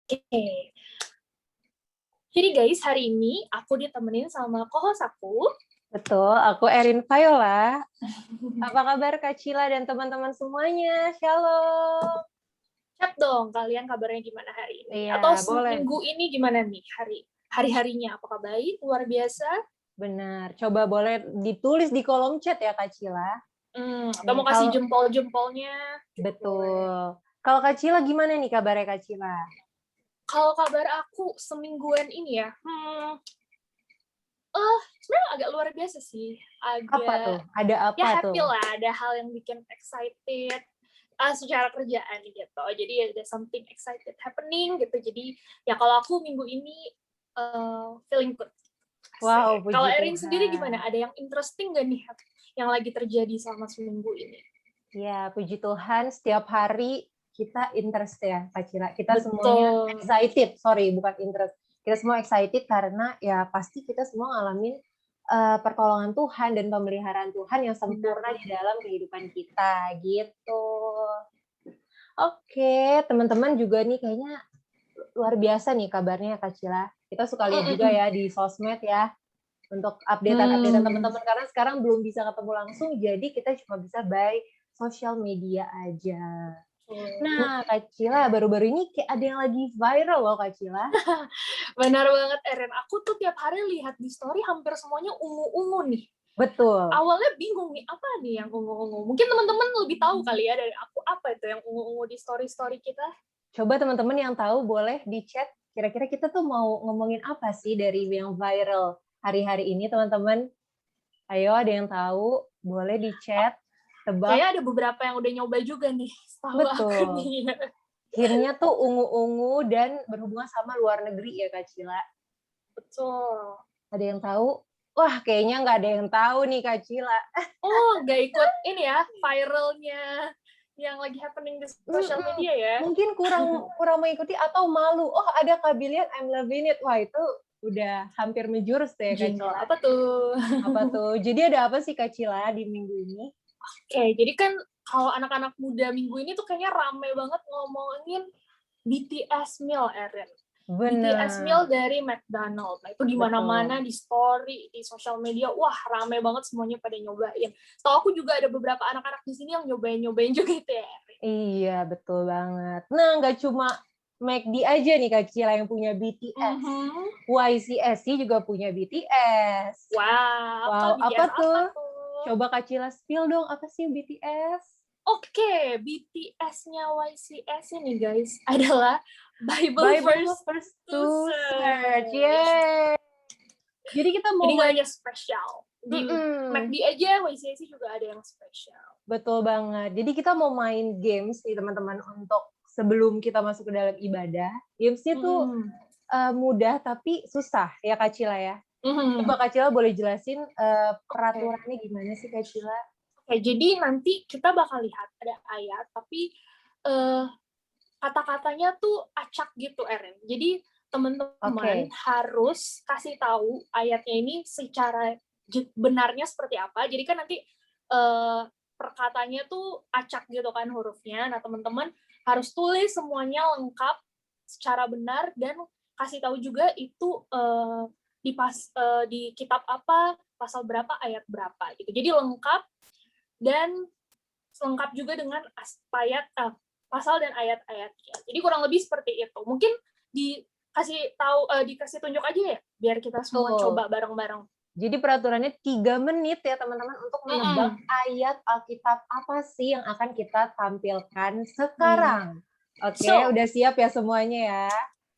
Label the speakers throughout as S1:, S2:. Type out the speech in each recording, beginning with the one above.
S1: Oke. Jadi guys, hari ini aku ditemenin sama co-host aku.
S2: Betul, aku Erin Viola. Apa kabar Kak Cila dan teman-teman semuanya? Shalom.
S1: Chat dong, kalian kabarnya gimana hari ini?
S2: Iya,
S1: Atau
S2: boleh.
S1: minggu ini gimana nih hari-harinya? Apakah baik, luar biasa?
S2: Benar. Coba boleh ditulis di kolom chat ya Kak Cila.
S1: Atau mau kasih jempol-jempolnya?
S2: Betul. Kalau Kak Cila gimana nih kabarnya Kak Cila?
S1: Kalau kabar aku semingguan ini ya, sebenarnya agak luar biasa sih.
S2: Apa tuh? Ada apa
S1: Ya
S2: tuh?
S1: happy lah, ada hal yang bikin excited secara kerjaan gitu. Jadi ada something excited happening gitu. Jadi ya kalau aku minggu ini feeling good.
S2: Wow, puji
S1: Kalau Erin
S2: Tuhan.
S1: sendiri gimana? Ada yang interesting gak nih yang lagi terjadi selama seminggu ini?
S2: Ya, puji Tuhan setiap hari kita interest ya Kak Cila. Kita
S1: Betul.
S2: semuanya excited, bukan interest. Kita semua excited karena ya pasti kita semua ngalamin pertolongan Tuhan dan pemeliharaan Tuhan yang sempurna di dalam kehidupan kita gitu. Oke, teman-teman juga nih kayaknya luar biasa nih kabarnya Kak Cila. Kita suka lihat juga ya di sosmed ya untuk update-an teman-teman karena sekarang belum bisa ketemu langsung, jadi kita cuma bisa by sosial media aja. Nah, Kak Cila, baru-baru ini kayak ada yang lagi viral loh, Kak Cila.
S1: Benar banget, Erin. Aku tuh tiap hari lihat di story hampir semuanya ungu-ungu nih.
S2: Betul.
S1: Awalnya bingung nih, apa nih yang ungu-ungu? Mungkin teman-teman lebih tahu kali ya dari aku, apa itu yang ungu-ungu di story-story kita?
S2: Coba teman-teman yang tahu boleh di chat, kira-kira kita tuh mau ngomongin apa sih dari yang viral hari-hari ini, teman-teman? Ayo, ada yang tahu, boleh di chat. Tebak.
S1: Kayaknya ada beberapa yang udah nyoba juga nih, setahu aku nih.
S2: Akhirnya tuh ungu-ungu dan berhubungan sama luar negeri ya, Kak Cila.
S1: Betul.
S2: Ada yang tahu? Wah, kayaknya nggak ada yang tahu nih, Kak Cila.
S1: Oh, nggak ikut ini ya, viralnya yang lagi happening di social media ya?
S2: Mungkin kurang mengikuti atau malu. Oh, ada Kak Bilian, I'm loving it. Wah, itu udah hampir menjurus deh, Kak Cila.
S1: Apa tuh?
S2: Apa tuh? Jadi ada apa sih, Kak Cila, di minggu ini?
S1: Oke, jadi kan kalau anak-anak muda minggu ini tuh kayaknya rame banget ngomongin BTS meal, Erin.
S2: Bener.
S1: BTS meal dari McDonald. Nah, itu di mana-mana, di story, di sosial media, wah rame banget semuanya pada nyobain. Tahu aku juga ada beberapa anak-anak di sini yang nyobain juga itu ya.
S2: Iya, betul banget. Nah, nggak cuma McD aja nih Kak Cila yang punya BTS. YCSC juga punya BTS.
S1: Wow,
S2: apa tuh? Coba Kak Cila spill dong, apa sih BTS?
S1: Oke, BTS-nya YCS ini guys adalah Bible First to Search.
S2: Yeay. Jadi kita mau
S1: nggak hanya spesial. Di McD aja, YCS juga ada yang spesial.
S2: Betul banget. Jadi kita mau main games nih teman-teman untuk sebelum kita masuk ke dalam ibadah. Gamesnya tuh mudah tapi susah ya Kak Cila ya. Coba Kak Cila boleh jelasin peraturannya gimana sih Kak Cila?
S1: Oke, jadi nanti kita bakal lihat ada ayat, tapi kata-katanya tuh acak gitu, Erin. Jadi teman-teman harus kasih tahu ayatnya ini secara benarnya seperti apa. Jadi kan nanti perkataannya tuh acak gitu kan hurufnya. Nah, teman-teman harus tulis semuanya lengkap secara benar dan kasih tahu juga itu di kitab apa, pasal berapa, ayat berapa gitu. Jadi lengkap dan lengkap juga dengan pasal dan ayat-ayatnya. Jadi kurang lebih seperti itu. Mungkin dikasih tunjuk aja ya, biar kita semua coba bareng-bareng.
S2: Jadi peraturannya 3 menit ya teman-teman untuk menebak ayat Alkitab apa sih yang akan kita tampilkan sekarang. Oke, udah siap ya semuanya ya?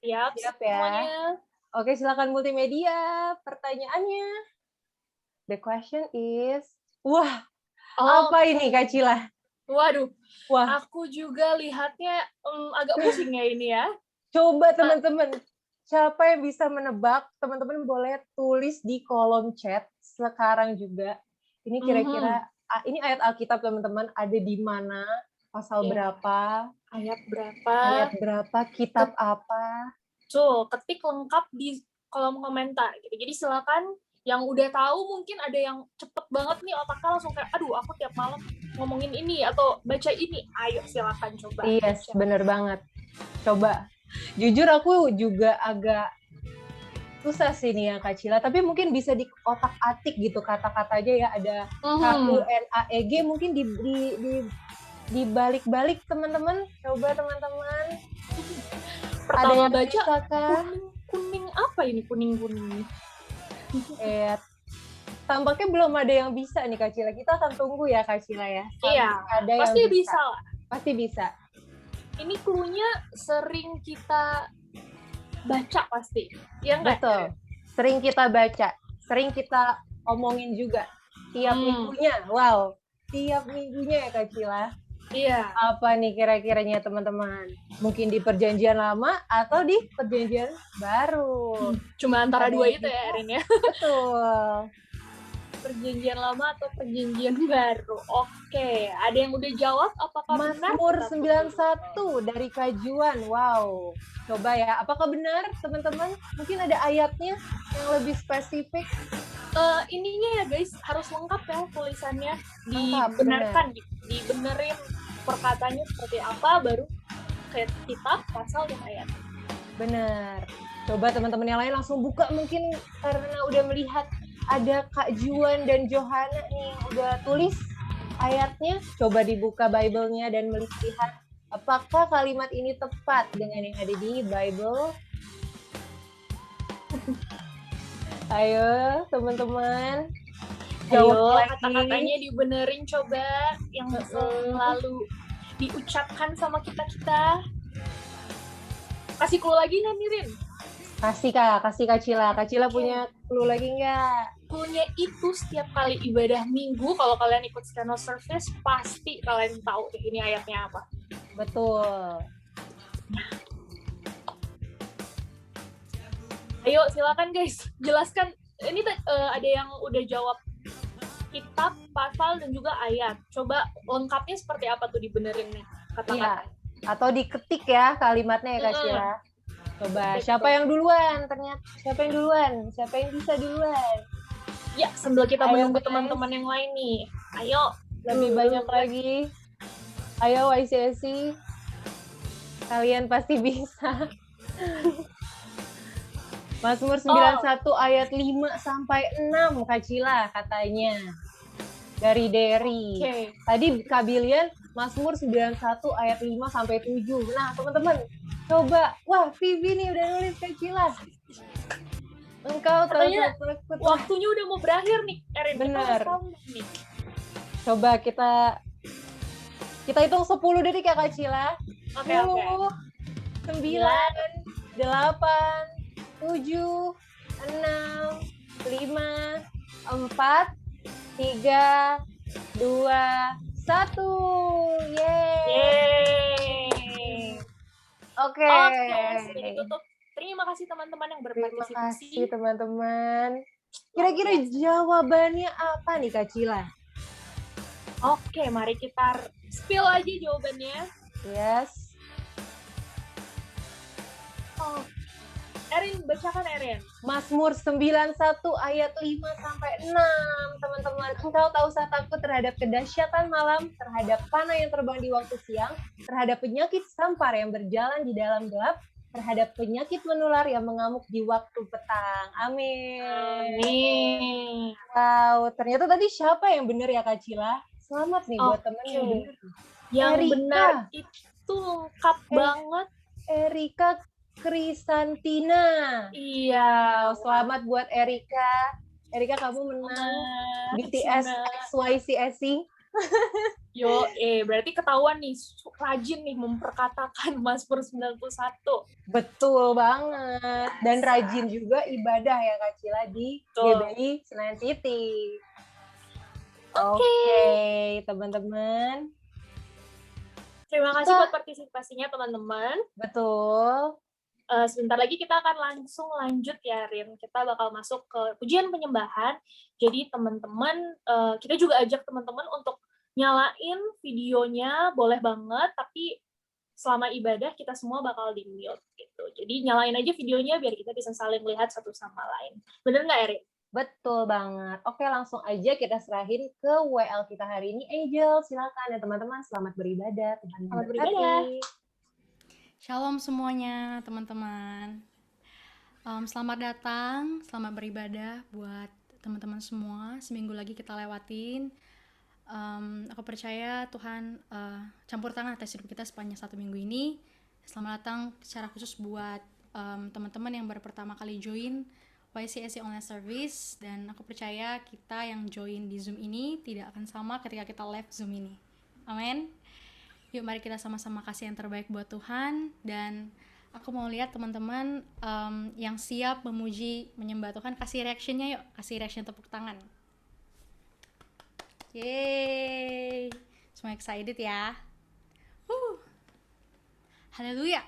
S1: Siap ya. Semuanya.
S2: Oke, silakan multimedia. Pertanyaannya. The question is, wah, apa ini Kak Cila?
S1: Waduh, aku juga lihatnya agak pusing ya ini ya.
S2: Coba teman-teman, siapa yang bisa menebak, teman-teman boleh tulis di kolom chat sekarang juga. Ini kira-kira, ini ayat Alkitab teman-teman, ada di mana, pasal berapa,
S1: ayat berapa,
S2: kitab apa.
S1: Ketik lengkap di kolom komentar gitu. Jadi silakan yang udah tahu, mungkin ada yang cepet banget nih otaknya langsung kayak, aduh aku tiap malam ngomongin ini atau baca ini, ayo silakan coba.
S2: Yes, bener banget. Coba Jujur aku juga agak susah sih nih ya Kak Cila, tapi mungkin bisa di otak atik gitu kata-katanya ya, ada KUNAEG mungkin di balik-balik teman-teman, coba teman-teman.
S1: Pertama
S2: ada yang
S1: baca
S2: bisa kah?
S1: kuning apa ini kuning-kuning?
S2: Tampaknya belum ada yang bisa nih Kak Cila. Kita akan tunggu ya Kak Cila ya.
S1: Iya,
S2: Ada yang
S1: pasti bisa lah.
S2: Pasti bisa.
S1: Ini cluenya sering kita baca pasti. Ya enggak?
S2: Betul. Sering kita baca, sering kita omongin juga. Tiap minggunya, wow. Tiap minggunya ya Kak Cila.
S1: Iya.
S2: Apa nih kira-kiranya teman-teman? Mungkin di perjanjian lama atau di perjanjian baru?
S1: Cuma antara dua itu ya Erin ya.
S2: Betul.
S1: Perjanjian lama atau perjanjian baru. Oke, ada yang udah jawab apakah benar?
S2: Mazmur 91 dari Kajuan. Wow. Coba ya, apakah benar teman-teman? Mungkin ada ayatnya yang lebih spesifik.
S1: Ininya ya guys, harus lengkap ya tulisannya. Dibenarkan, dibenerin perkataannya seperti apa, baru ke kitab, pasal, dan ayat.
S2: Benar. Coba teman-teman yang lain langsung buka mungkin karena udah melihat ada Kak Juan dan Johana nih yang udah tulis ayatnya. Coba dibuka Bible-nya dan melihat apakah kalimat ini tepat dengan yang ada di Bible. Ayo teman-teman.
S1: Ayo kata-katanya dibenerin coba yang selalu diucapkan sama kita-kita. Kasih clue lagi nggak Mirin?
S2: Kasih Kak Cila. Kak Cila punya clue lagi nggak?
S1: Clue-nya itu setiap kali ibadah minggu, kalau kalian ikut Skeno Service, pasti kalian tahu ini ayatnya apa.
S2: Betul.
S1: Ayo silakan guys, jelaskan. Ini ada yang udah jawab kitab, pasal, dan juga ayat. Coba lengkapnya seperti apa tuh dibenerinnya kata-kata.
S2: Iya. Atau diketik ya kalimatnya ya Kak Cila. Coba siapa yang duluan? Ternyata siapa yang duluan? Siapa yang bisa duluan?
S1: Ya, sambil kita menunggu teman-teman yang lain nih. Ayo,
S2: lebih banyak lagi. Ayo YCSI. Kalian pasti bisa. Mazmur 91 ayat 5 sampai 6 Kak Cila katanya. Dari Derry. Tadi Kak Bilian Mazmur 91 ayat 5 sampai 7. Nah, teman-teman, coba. Wah, Vivi nih udah nulis Kak Cila. Engkau
S1: katanya waktunya udah mau berakhir nih, Erin.
S2: Benar. Coba kita hitung 10 detik ya Kak Cila.
S1: Oke.
S2: 9, 8, 7, 6, 5, 4, 3, 2, 1. Yeay. Oke.
S1: Sudah ditutup. Terima kasih teman-teman yang berpartisipasi.
S2: Terima kasih teman-teman. Kira-kira jawabannya apa nih Kak Cila?
S1: Oke, mari kita spill aja jawabannya.
S2: Yes.
S1: Erin, bacakan Erin.
S2: Mazmur 91 ayat 5 sampai 6. Teman-teman, engkau tak usah takut terhadap kedahsyatan malam, terhadap panah yang terbang di waktu siang, terhadap penyakit sampar yang berjalan di dalam gelap, terhadap penyakit menular yang mengamuk di waktu petang. Amin. Wow, ternyata tadi siapa yang benar ya Kak Cila? Selamat nih buat temen yang benar.
S1: Yang benar itu lengkap banget.
S2: Erika Krisantina. Iya, selamat buat Erika. Erika, kamu menang BTS XYCSI.
S1: Yo, berarti ketahuan nih, rajin nih memperkatakan Mazmur 91.
S2: Betul banget. Dan rajin juga ibadah ya Kak Cila di GBI Senayan City. Oke, teman-teman.
S1: Terima kasih buat partisipasinya teman-teman.
S2: Betul.
S1: Sebentar lagi kita akan langsung lanjut ya Rin. Kita bakal masuk ke pujian penyembahan. Jadi teman-teman, kita juga ajak teman-teman untuk nyalain videonya, boleh banget, tapi selama ibadah kita semua bakal di mute gitu. Jadi nyalain aja videonya biar kita bisa saling lihat satu sama lain. Bener nggak Erin?
S2: Betul banget. Oke, langsung aja kita serahin ke WL kita hari ini. Angel, silakan ya teman-teman. Selamat beribadah.
S1: Selamat beribadah.
S3: Shalom semuanya teman-teman. Selamat datang, selamat beribadah buat teman-teman semua. Seminggu lagi kita lewatin. Aku percaya Tuhan campur tangan atas hidup kita sepanjang 1 minggu ini. Selamat datang secara khusus buat teman-teman yang baru pertama kali join YCSC Online Service. Dan aku percaya kita yang join di Zoom ini tidak akan sama ketika kita live Zoom ini. Amin. Yuk mari kita sama-sama kasih yang terbaik buat Tuhan. Dan aku mau lihat teman-teman yang siap memuji, menyembah Tuhan, kasih reactionnya yuk. Kasih reaction tepuk tangan. Yeay. Semua excited ya. Haleluya.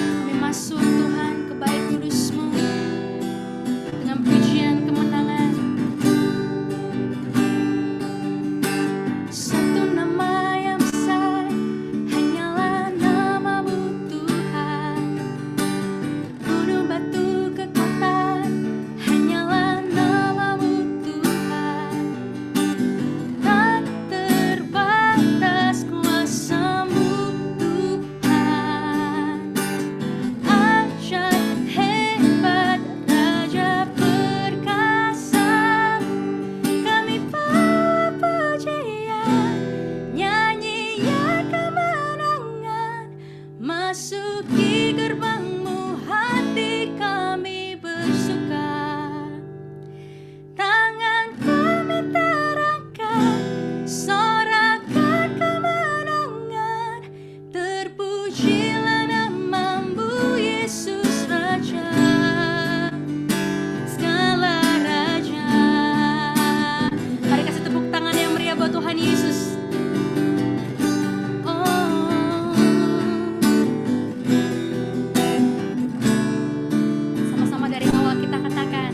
S3: Kami masuk Tuhan ke bait kudus-Mu dengan pujian kemenangan. Satu nama yang besar, hanyalah nama-Mu Tuhan. Gunung batu kekuatan, hanyalah nama-Mu Tuhan. Tak terbatas kuasa-Mu Tuhan. Ajaib hebat, Raja perkasa. Kami bawa pujian, nyanyian kemenangan. Masuki gerbang-Mu, hati kami bersuka. Tangan kami terangkat, sorakan kemenangan. Terpujilah nama-Mu, Yesus Raja, segala raja. Mari kasih tepuk tangan yang meriah buat Tuhan Yesus. Sama-sama dari awal kita katakan.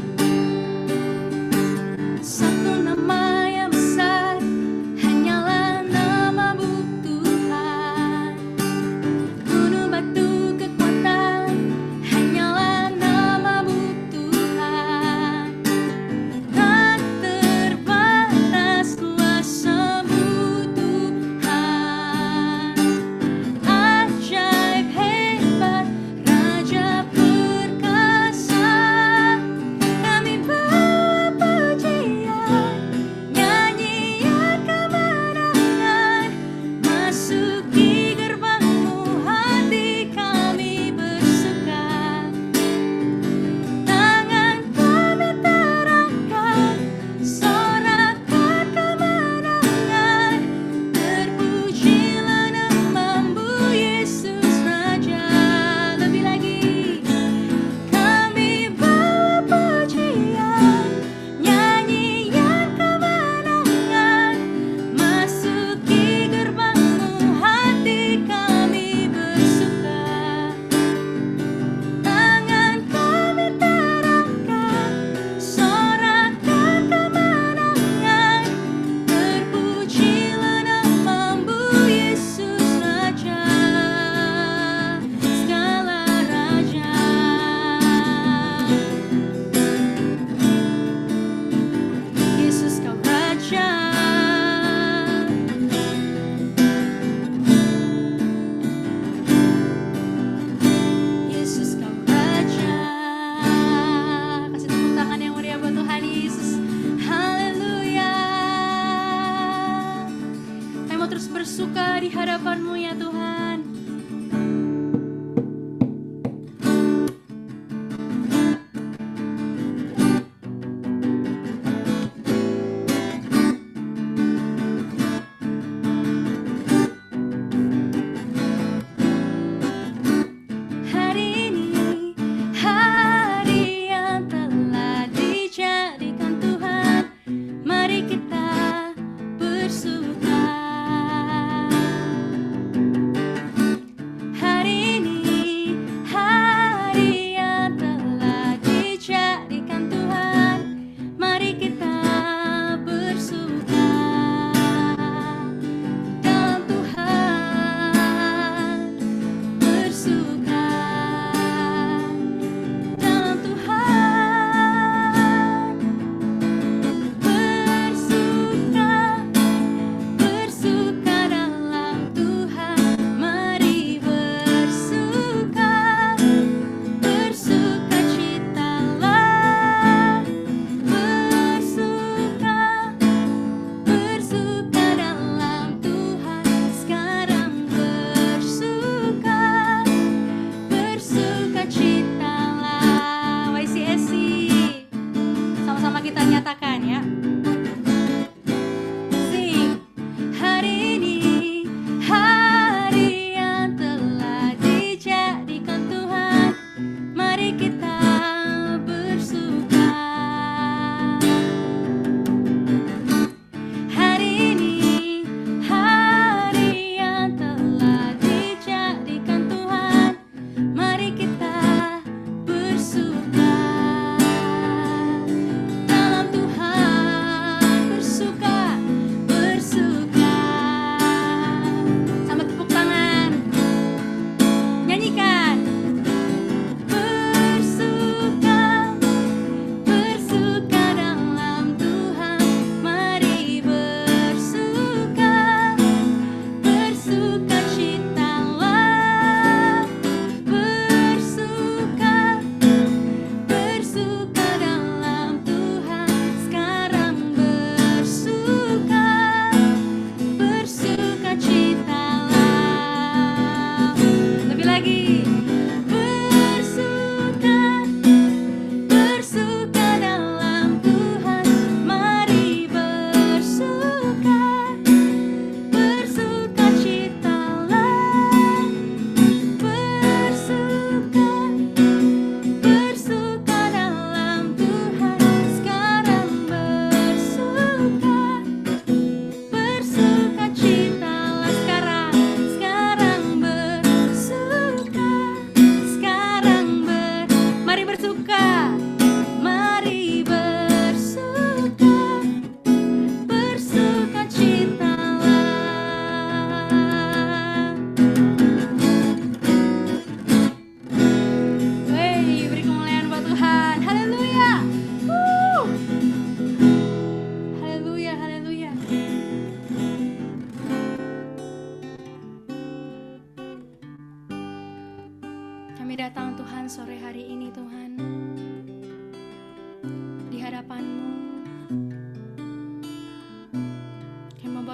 S3: Satu nama yang besar, hanyalah nama-Mu Tuhan. Gunung batu kekuatan, hanyalah nama-Mu Tuhan. Tak terbatas kuasa-Mu Tuhan. Ajaib hebat, Raja perkasa. Kami bawa pujian, nyanyian kemenangan. Masuki gerbang-Mu, hati kami bersuka. Tangan kami terangkat, sorakan kemenangan. Terpujilah nama-Mu, Yesus Raja. Lebih lagi. Kami bawa pujian, nyanyian kemenangan. Masuki gerbang-Mu, hati kami bersuka. Tangan kami terangkat, sorakan kemenangan. Terpujilah nama-Mu, Yesus Raja, segala raja. Yesus Kau Raja. Yesus Kau Raja. Kasih tepuk tangan yang meriah buat Tuhan Yesus. Haleluya. Kami mau terus bersuka di hadapan-Mu ya Tuhan. Hari ini hari yang telah dijadikan Tuhan. Mari kita bersuka.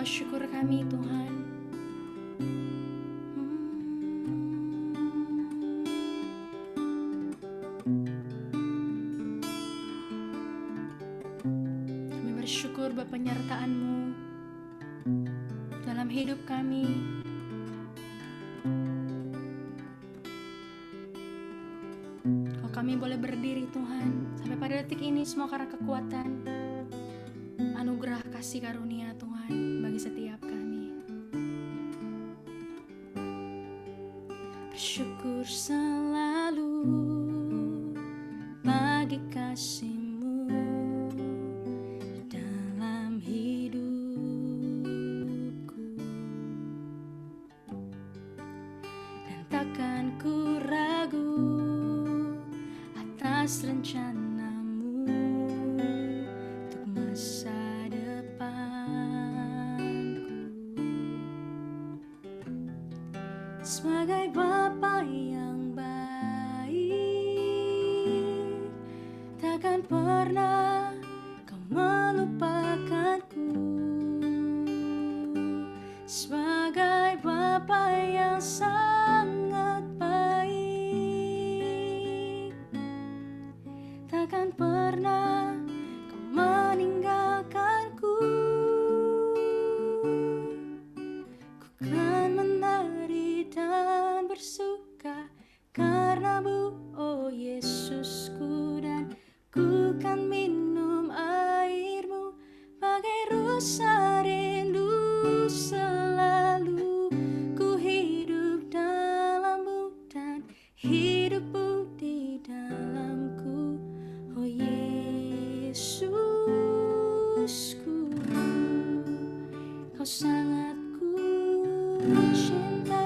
S3: bawa syukur kami Tuhan. Kami bersyukur buat penyertaan-Mu dalam hidup kami. Kalau kami boleh berdiri Tuhan, sampai pada detik ini semua karena kekuatan, anugerah kasih karunia Tuhan bagi setiap kami. Bersyukur selalu bagi kasih-Mu dalam hidupku, dan takkan ku ragu atas rencana-Mu untuk masa sebagai Bapa yang baik, takkan pernah Kau melupakanku. Sebagai Bapa yang sangat baik, takkan pernah Kau meninggalkanku. Ku kan menari dan bersuka karena-Mu, oh Yesusku, dan ku kan minum air-Mu bagai rusa rindu. Selalu ku hidup dalam-Mu dan hidup-Mu di dalamku, oh Yesusku. Kau sangat ku cinta.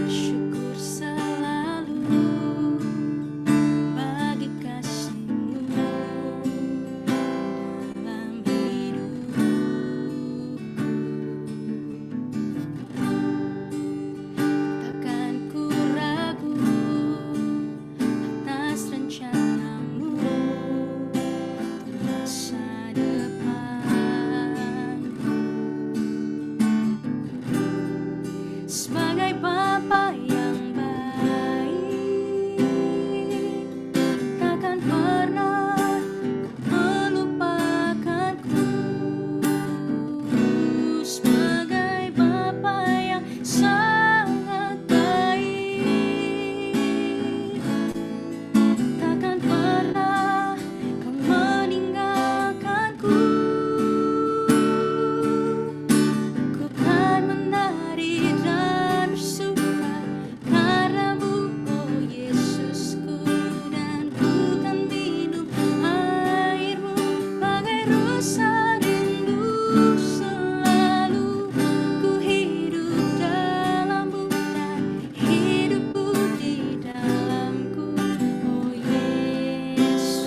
S3: Syukur selalu bagi kasih-Mu dalam hidupku. Takkan ku ragu atas rencana-Mu untuk masa depanku. Sebagai Bapa yang baik, takkan pernah melupakanku. Sebagai Bapa yang sangat baik, takkan pernah Kau meninggalkanku. Ku kan menari dan bersuka karena-Mu, oh Yesusku, dan ku kan minum air-Mu bagai rusa rindu. Selalu ku hidup dalam-Mu dan hidup-Mu di dalamku, oh Yesus.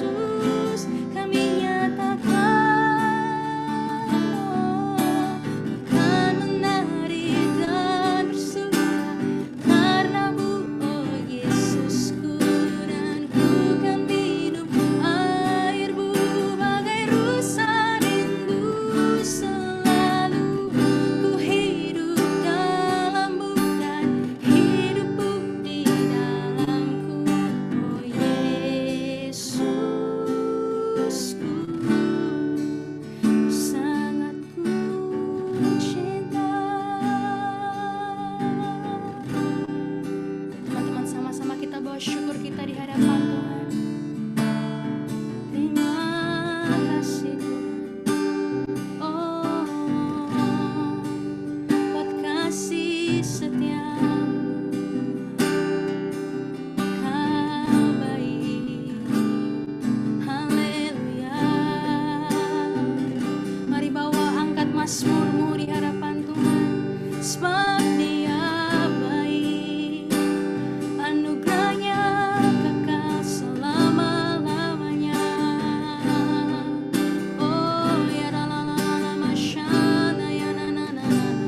S3: Kami nyatakan, kan menari dan bersuka karena-Mu, oh Yesusku, dan ku kan minum air-Mu bagai rusa rindu. Selalu ku hidup dalam-Mu dan hidup-Mu di dalamku, oh Yesusku. Sangat ku cinta. Teman-teman, sama-sama kita bawa syukur kita di hadapan Tuhan. Terima kasih Tuhan, oh buat kasih setia-Mu. Kau baik, haleluya. Mari bawa angkat mazmur-Mu di hadapan Tuhan. Sebab Dia baik, anugerah-Nya kekal selama-lamanya. Oh ya la la la la la, masyana ya na na na na.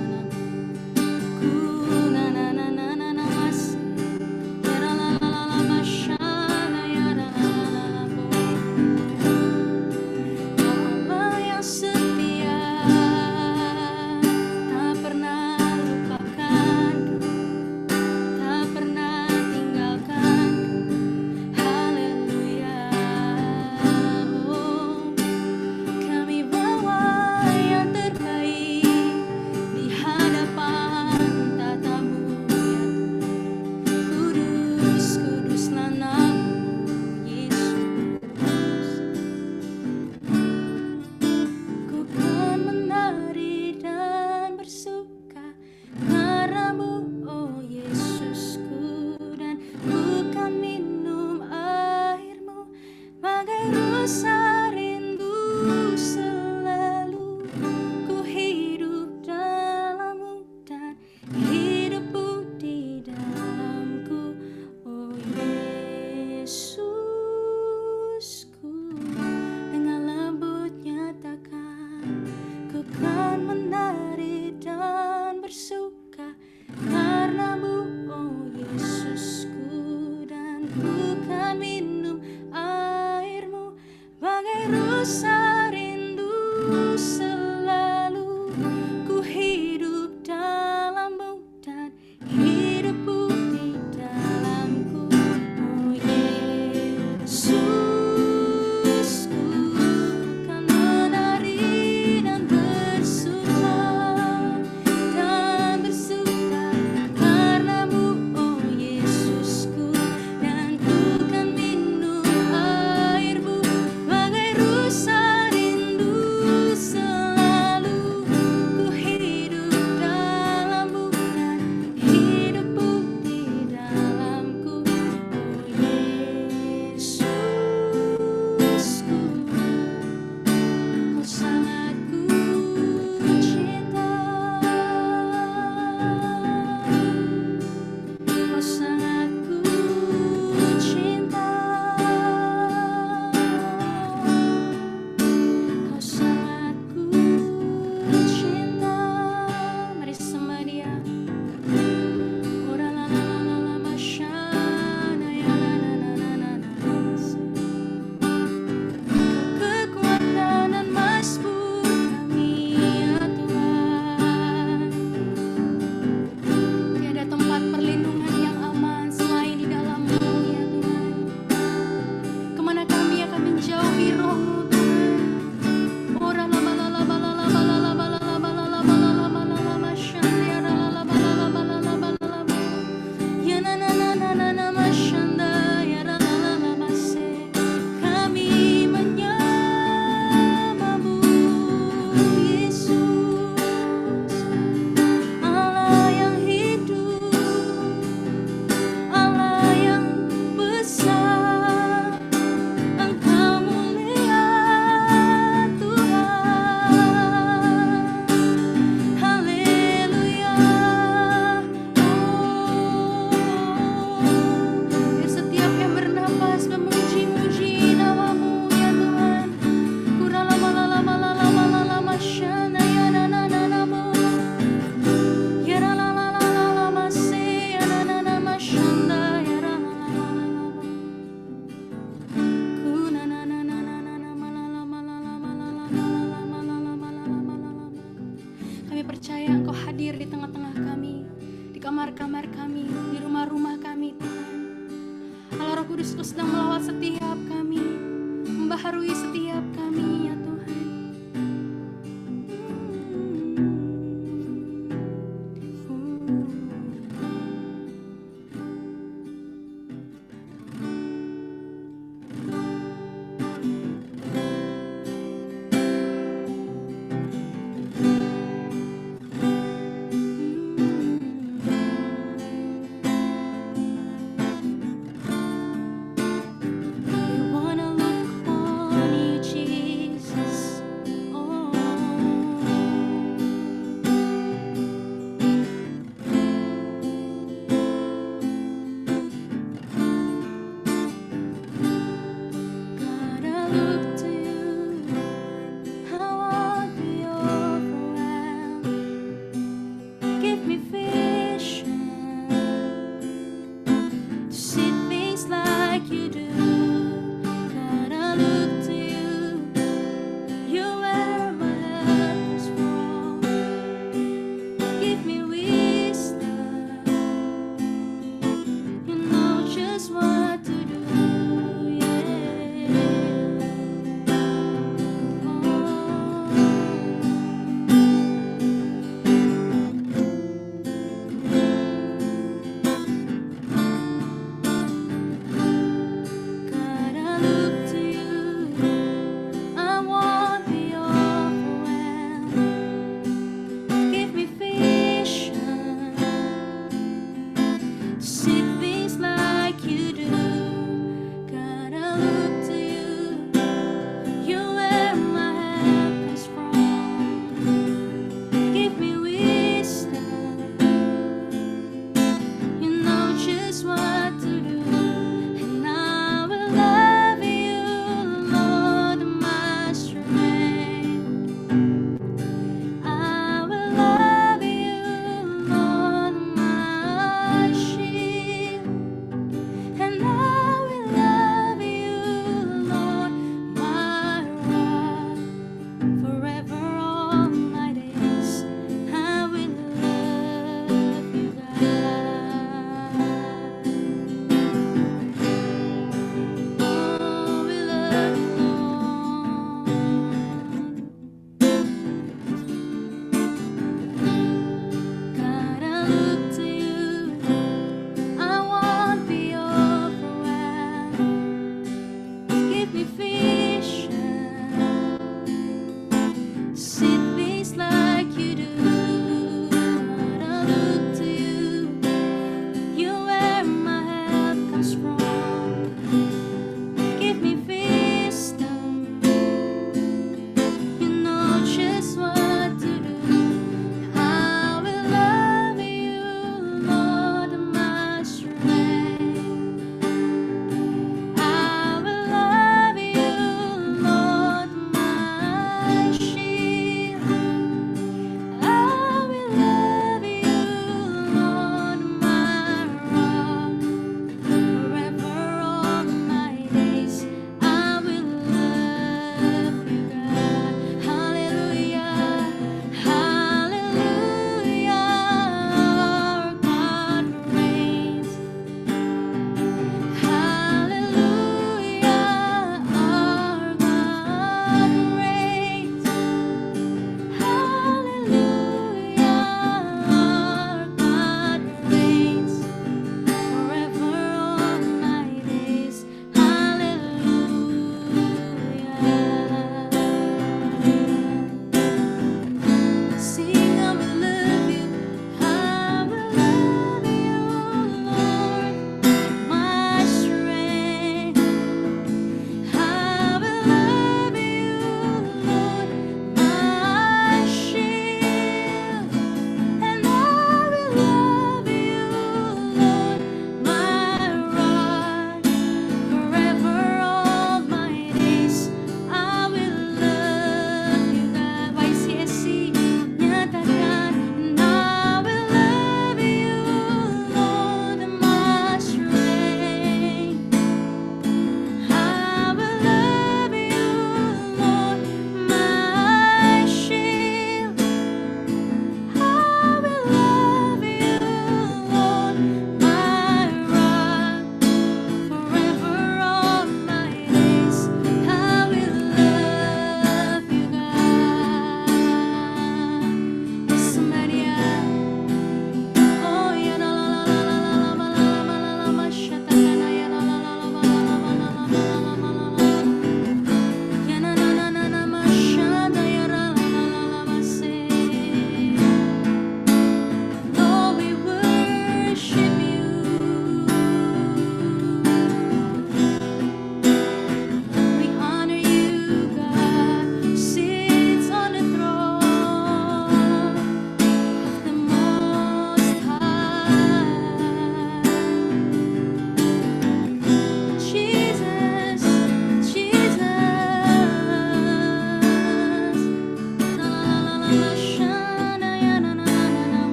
S3: Ku hidup dalam-Mu dan hidup-Mu di dalamku. Oh Yesus, ku kan menari dan bersuka karena-Mu, oh Yesusku, dan ku kan minum air-Mu bagai rusa rindu selalu. Ku hidup dalam-Mu dan hidup-Mu di dalamku, oh Yesusku. Kau sangat ku cinta, Kau sangat ku cinta, Kau sangat ku cinta. Mari sembah Dia. Ora la la la la la masyana ya la la la la la la. Kau kekuatan dan masbur kami ya Tuhan. Tiada tempat perlindungan yang aman selain di dalam-Mu ya Tuhan. Kemana kami akan menjauhi Roh-Mu Tuhan? Ora la ba la la ba la la ba la la ba la la ba la la ba la la ba la la masyanda ya la la la ba la la ba la la ba la la ba. Ya na na na na na na masyanda ya la la la la mase. Kami menyembah-Mu Yesus, Allah yang hidup, Allah yang besar. Engkau mulia Tuhan. Haleluya. Biar setiap yang bernapas memuji-muji nama-Mu ya Tuhan. Kurala-mala-la-mala-la-mala-la masyana ya na-na-na-na-mu. Ya la-la-la-la-la-mase ya na-na-na-masyanda ya la-la-la-la-la-la. Kami percaya Engkau hadir di tengah-tengah kami, di kamar-kamar kami, di rumah-rumah kami Tuhan. Allah Roh Kudus Kau sedang melawat setiap kami, membaharui setiap kami ya Tuhan. We wanna look upon each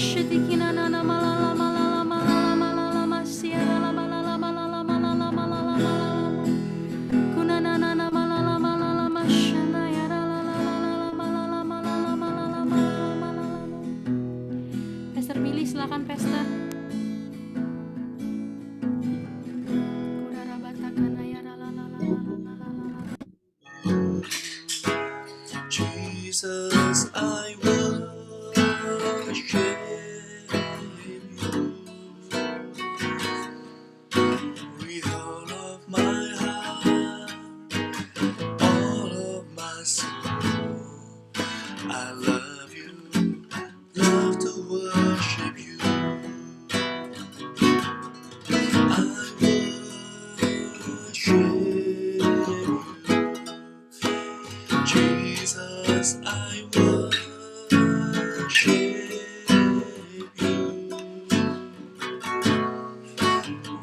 S3: Pastor Billy, silakan Pastor.
S4: Jesus, I worship you with all of my heart, all of my soul. I love you, love to worship you. I worship you, Jesus, I worship you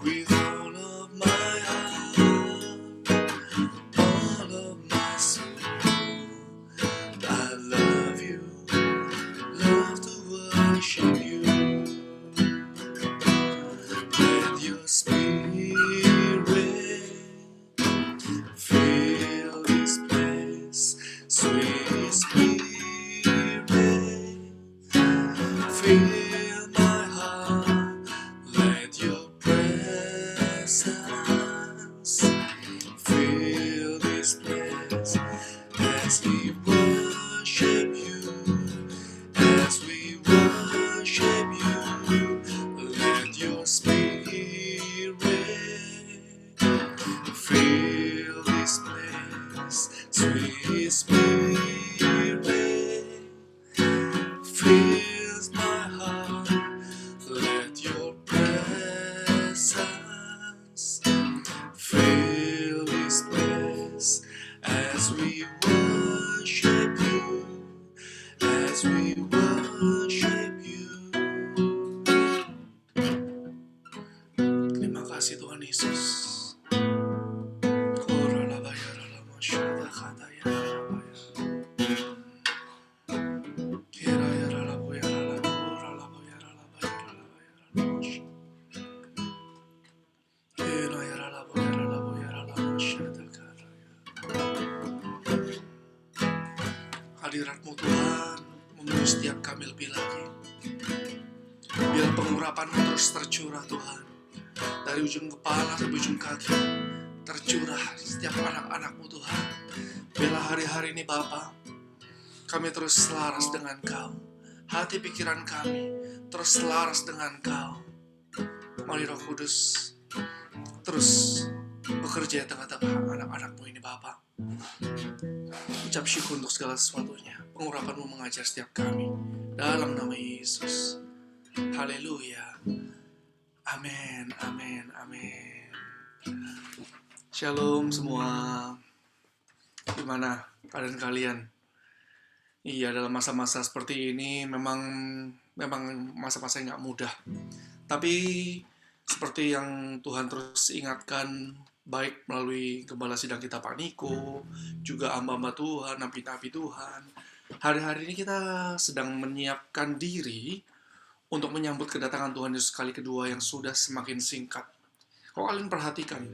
S4: with all of my heart, all of my soul. I love you, love to worship you. Let your spirit fill this place, sweet spirit, fill my heart. Let your presence fill this place as we worship you, as we worship you. Let your spirit fill this place, sweet spirit fills my heart. Let your presence fill this place as we worship you, as we worship you. Terima kasih Tuhan Yesus. Hadirat-Mu Tuhan memenuhi setiap kami lebih lagi. Biar pengurapan-Mu terus tercurah Tuhan, dari ujung kepala sampai ujung kaki, tercurah setiap anak-anak-Mu Tuhan. Biarlah hari-hari ini Bapa, kami terus selaras dengan Kau. Hati pikiran kami terus selaras dengan Kau. Mari Roh Kudus terus bekerja di tengah-tengah anak-anak-Mu ini Bapa. Ucap syukur untuk segala sesuatunya. Pengurapan-Mu mengajar setiap kami. Dalam nama Yesus. Haleluya. Amin, amin, amin. Shalom semua. Gimana keadaan kalian? Iya, dalam masa-masa seperti ini memang masa-masa yang gak mudah. Tapi seperti yang Tuhan terus ingatkan, baik melalui Gembala Sidang kita Pak Niko, juga hamba-hamba Tuhan, nabi-nabi Tuhan. Hari-hari ini kita sedang menyiapkan diri untuk menyambut kedatangan Tuhan Yesus kali kedua yang sudah semakin singkat. Kalau kalian perhatikan,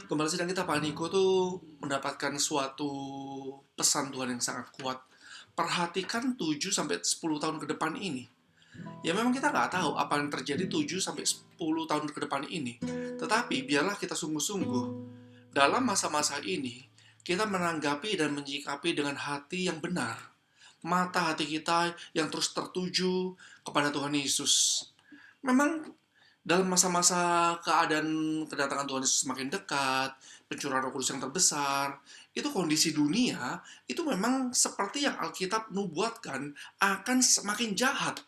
S4: Gembala Sidang kita Pak Niko tuh mendapatkan suatu pesan Tuhan yang sangat kuat. Perhatikan 7-10 tahun ke depan ini. Ya memang kita nggak tahu apa yang terjadi 7-10 tahun ke depan ini. Tetapi biarlah kita sungguh-sungguh dalam masa-masa ini kita menanggapi dan menyikapi dengan hati yang benar. Mata hati kita yang terus tertuju kepada Tuhan Yesus. Memang dalam masa-masa keadaan kedatangan Tuhan Yesus semakin dekat, pencurahan Roh Kudus yang terbesar, itu kondisi dunia, itu memang seperti yang Alkitab nubuatkan akan semakin jahat.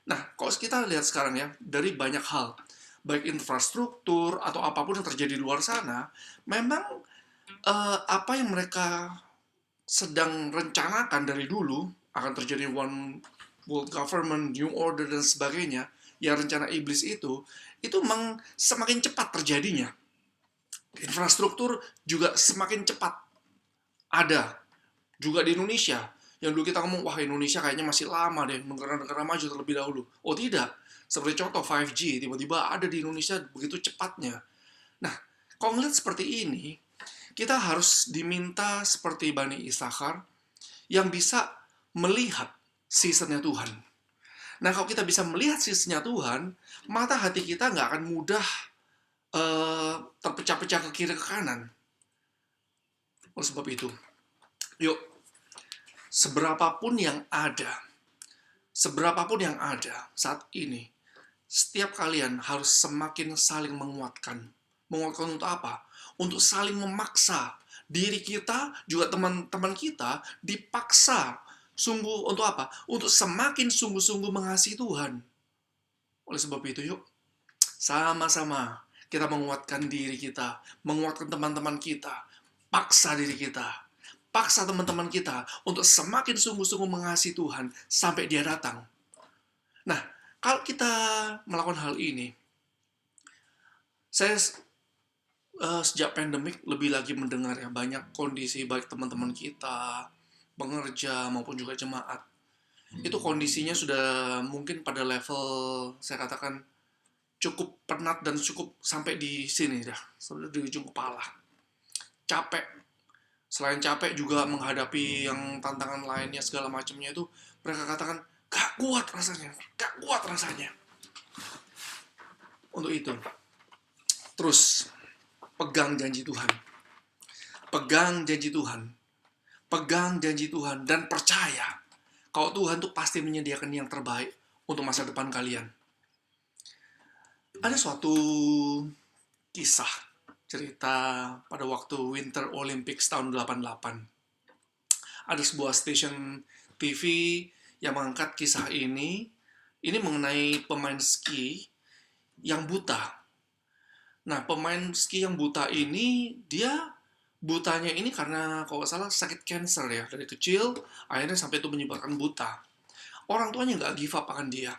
S4: Nah, kalau kita lihat sekarang ya, dari banyak hal, baik infrastruktur atau apapun yang terjadi di luar sana, memang apa yang mereka sedang rencanakan dari dulu, akan terjadi one world government, new order, dan sebagainya, ya rencana iblis itu memang semakin cepat terjadinya. Infrastruktur juga semakin cepat ada. Juga di Indonesia, Yang dulu kita ngomong, wah Indonesia kayaknya masih lama deh, negara-negara maju terlebih dahulu. Oh tidak, seperti contoh 5G, tiba-tiba ada di Indonesia begitu cepatnya. Nah, kalau ngeliat seperti ini, kita harus diminta seperti Bani Isakhar, yang bisa melihat seasonnya Tuhan. Nah, kalau kita bisa melihat seasonnya Tuhan, mata hati kita nggak akan mudah terpecah-pecah ke kiri ke kanan. Oleh sebab itu, yuk, seberapapun yang ada saat ini, setiap kalian harus semakin saling menguatkan. Menguatkan untuk apa? Untuk saling memaksa diri kita, juga teman-teman kita, dipaksa sungguh untuk apa? Untuk semakin sungguh-sungguh mengasihi Tuhan. Oleh sebab itu, yuk, sama-sama kita menguatkan diri kita, menguatkan teman-teman kita, paksa diri kita, paksa teman-teman kita untuk semakin sungguh-sungguh mengasihi Tuhan sampai Dia datang. Nah, kalau kita melakukan hal ini, saya sejak pandemik lebih lagi mendengar ya banyak kondisi baik teman-teman kita, pengerja maupun juga jemaat. Itu kondisinya sudah mungkin pada level, saya katakan, cukup penat dan cukup sampai di sini dah, sampai di ujung kepala. Capek. Selain capek juga menghadapi yang tantangan lainnya segala macamnya itu, mereka katakan gak kuat rasanya. Untuk itu, terus pegang janji Tuhan. Pegang janji Tuhan dan percaya kalau Tuhan tuh pasti menyediakan yang terbaik untuk masa depan kalian. Ada suatu kisah cerita pada waktu Winter Olympics tahun 88. Ada sebuah stasiun TV yang mengangkat kisah ini mengenai pemain ski yang buta. Nah, pemain ski yang buta ini, dia butanya ini karena kalau nggak salah sakit cancer ya, dari kecil, akhirnya sampai itu menyebabkan buta. Orang tuanya nggak give up akan dia.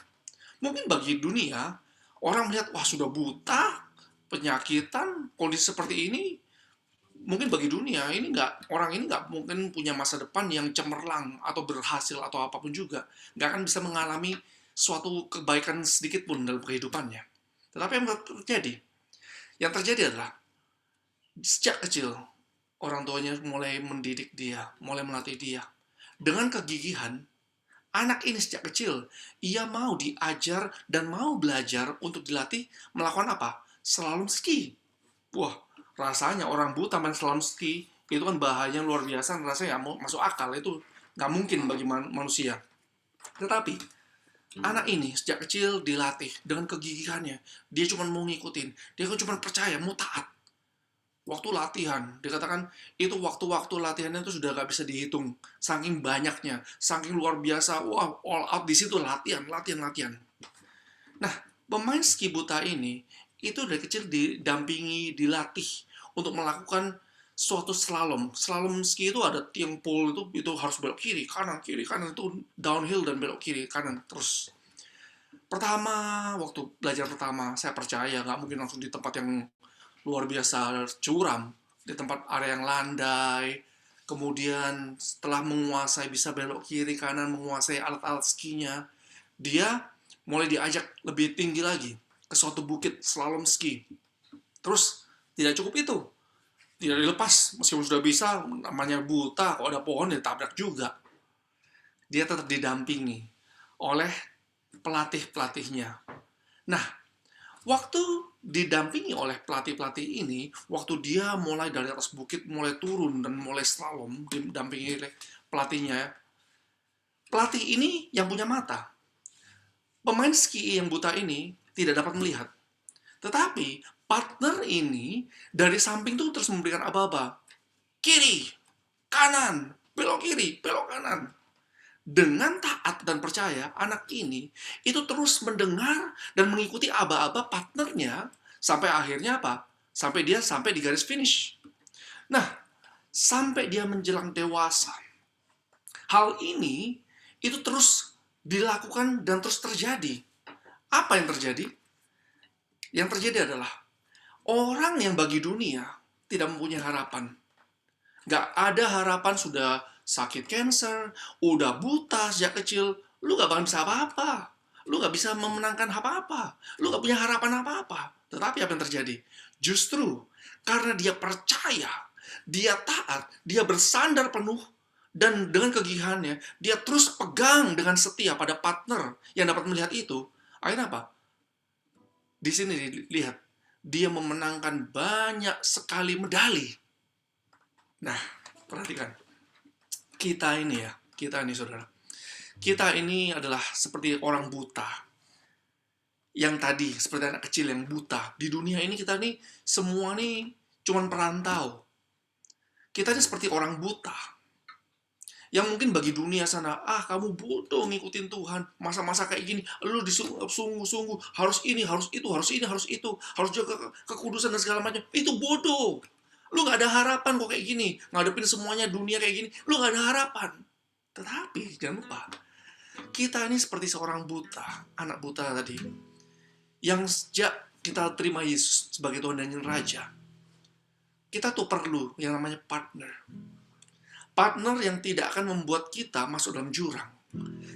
S4: Mungkin bagi dunia, orang melihat, wah sudah buta, penyakitan, kondisi seperti ini, mungkin bagi dunia, orang ini nggak mungkin punya masa depan yang cemerlang, atau berhasil, atau apapun juga. Nggak akan bisa mengalami suatu kebaikan sedikit pun dalam kehidupannya. Tetapi yang terjadi adalah, sejak kecil, orang tuanya mulai mendidik dia, mulai melatih dia. Dengan kegigihan, anak ini sejak kecil, ia mau diajar dan mau belajar untuk dilatih melakukan apa? Slalom ski. Wah, rasanya orang buta main slalom ski, itu kan bahayanya luar biasa, rasanya nggak masuk akal, itu nggak mungkin bagi manusia. Tetapi, anak ini sejak kecil dilatih dengan kegigihannya. Dia cuma mau ngikutin, dia cuma percaya, mau taat. Waktu latihan, dikatakan itu waktu-waktu latihannya itu sudah gak bisa dihitung, saking banyaknya, saking luar biasa, wah all out di situ latihan. Nah, pemain ski buta ini itu dari kecil didampingi, dilatih untuk melakukan suatu slalom. Slalom ski itu ada tiang pole itu harus belok kiri kanan itu downhill dan belok kiri kanan terus. Waktu belajar pertama, saya percaya nggak mungkin langsung di tempat yang luar biasa curam, di tempat area yang landai. Kemudian setelah menguasai, bisa belok kiri kanan, menguasai alat-alat skinya, dia mulai diajak lebih tinggi lagi ke suatu bukit slalom ski. Terus tidak cukup itu, tidak dilepas, meskipun sudah bisa, namanya buta, kalau ada pohon ditabrak juga. Dia tetap didampingi oleh pelatih-pelatihnya. Nah, waktu didampingi oleh pelatih-pelatih ini, waktu dia mulai dari atas bukit, mulai turun dan mulai slalom, didampingi oleh pelatihnya. Pelatih ini yang punya mata. Pemain ski yang buta ini tidak dapat melihat. Tetapi partner ini dari samping tuh terus memberikan aba-aba. Kiri, kanan, belok kiri, belok kanan. Dengan taat dan percaya, anak ini itu terus mendengar dan mengikuti aba-aba partnernya sampai akhirnya apa? Sampai di garis finish. Nah, sampai dia menjelang dewasa. Hal ini itu terus dilakukan dan terus terjadi. Apa yang terjadi? Yang terjadi adalah orang yang bagi dunia tidak mempunyai harapan. Nggak ada harapan, sudah sakit cancer, udah buta sejak kecil, lu gak bakal bisa apa-apa. Lu gak bisa memenangkan apa-apa. Lu gak punya harapan apa-apa. Tetapi apa yang terjadi? Justru karena dia percaya, dia taat, dia bersandar penuh, dan dengan kegigihannya, dia terus pegang dengan setia pada partner yang dapat melihat itu. Akhirnya apa? Di sini dilihat, dia memenangkan banyak sekali medali. Nah, perhatikan. Kita ini saudara. Kita ini adalah seperti orang buta. Yang tadi, seperti anak kecil yang buta. Di dunia ini kita nih, semua nih cuman perantau. Kita ini seperti orang buta. Yang mungkin bagi dunia sana, kamu bodoh ngikutin Tuhan. Masa-masa kayak gini, lu sungguh-sungguh harus ini, harus itu, harus ini, harus itu. Harus jaga kekudusan dan segala macam. Itu bodoh. Lu gak ada harapan kok kayak gini. Ngadepin semuanya dunia kayak gini. Lu gak ada harapan. Tetapi, jangan lupa. Kita ini seperti seorang buta. Anak buta tadi. Yang sejak kita terima Yesus sebagai Tuhan dan Raja. Kita tuh perlu yang namanya partner. Partner yang tidak akan membuat kita masuk dalam jurang.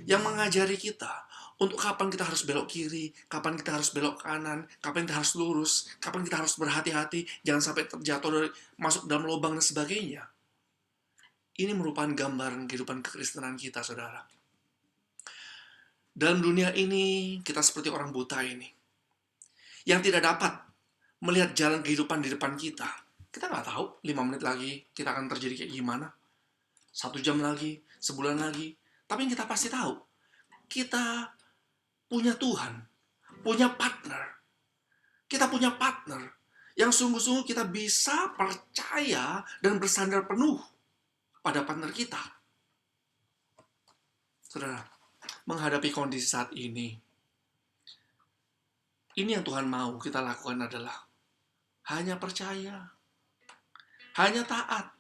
S4: Yang mengajari kita untuk kapan kita harus belok kiri, kapan kita harus belok kanan, kapan kita harus lurus, kapan kita harus berhati-hati, jangan sampai terjatuh dari masuk dalam lubang dan sebagainya. Ini merupakan gambaran kehidupan kekristenan kita, saudara. Dalam dunia ini, kita seperti orang buta ini. Yang tidak dapat melihat jalan kehidupan di depan kita. Kita nggak tahu 5 menit lagi kita akan terjadi kayak gimana. 1 jam lagi, sebulan lagi. Tapi yang kita pasti tahu, kita punya Tuhan, punya partner. Kita punya partner yang sungguh-sungguh kita bisa percaya dan bersandar penuh pada partner kita. Saudara, menghadapi kondisi saat ini yang Tuhan mau kita lakukan adalah hanya percaya, hanya taat,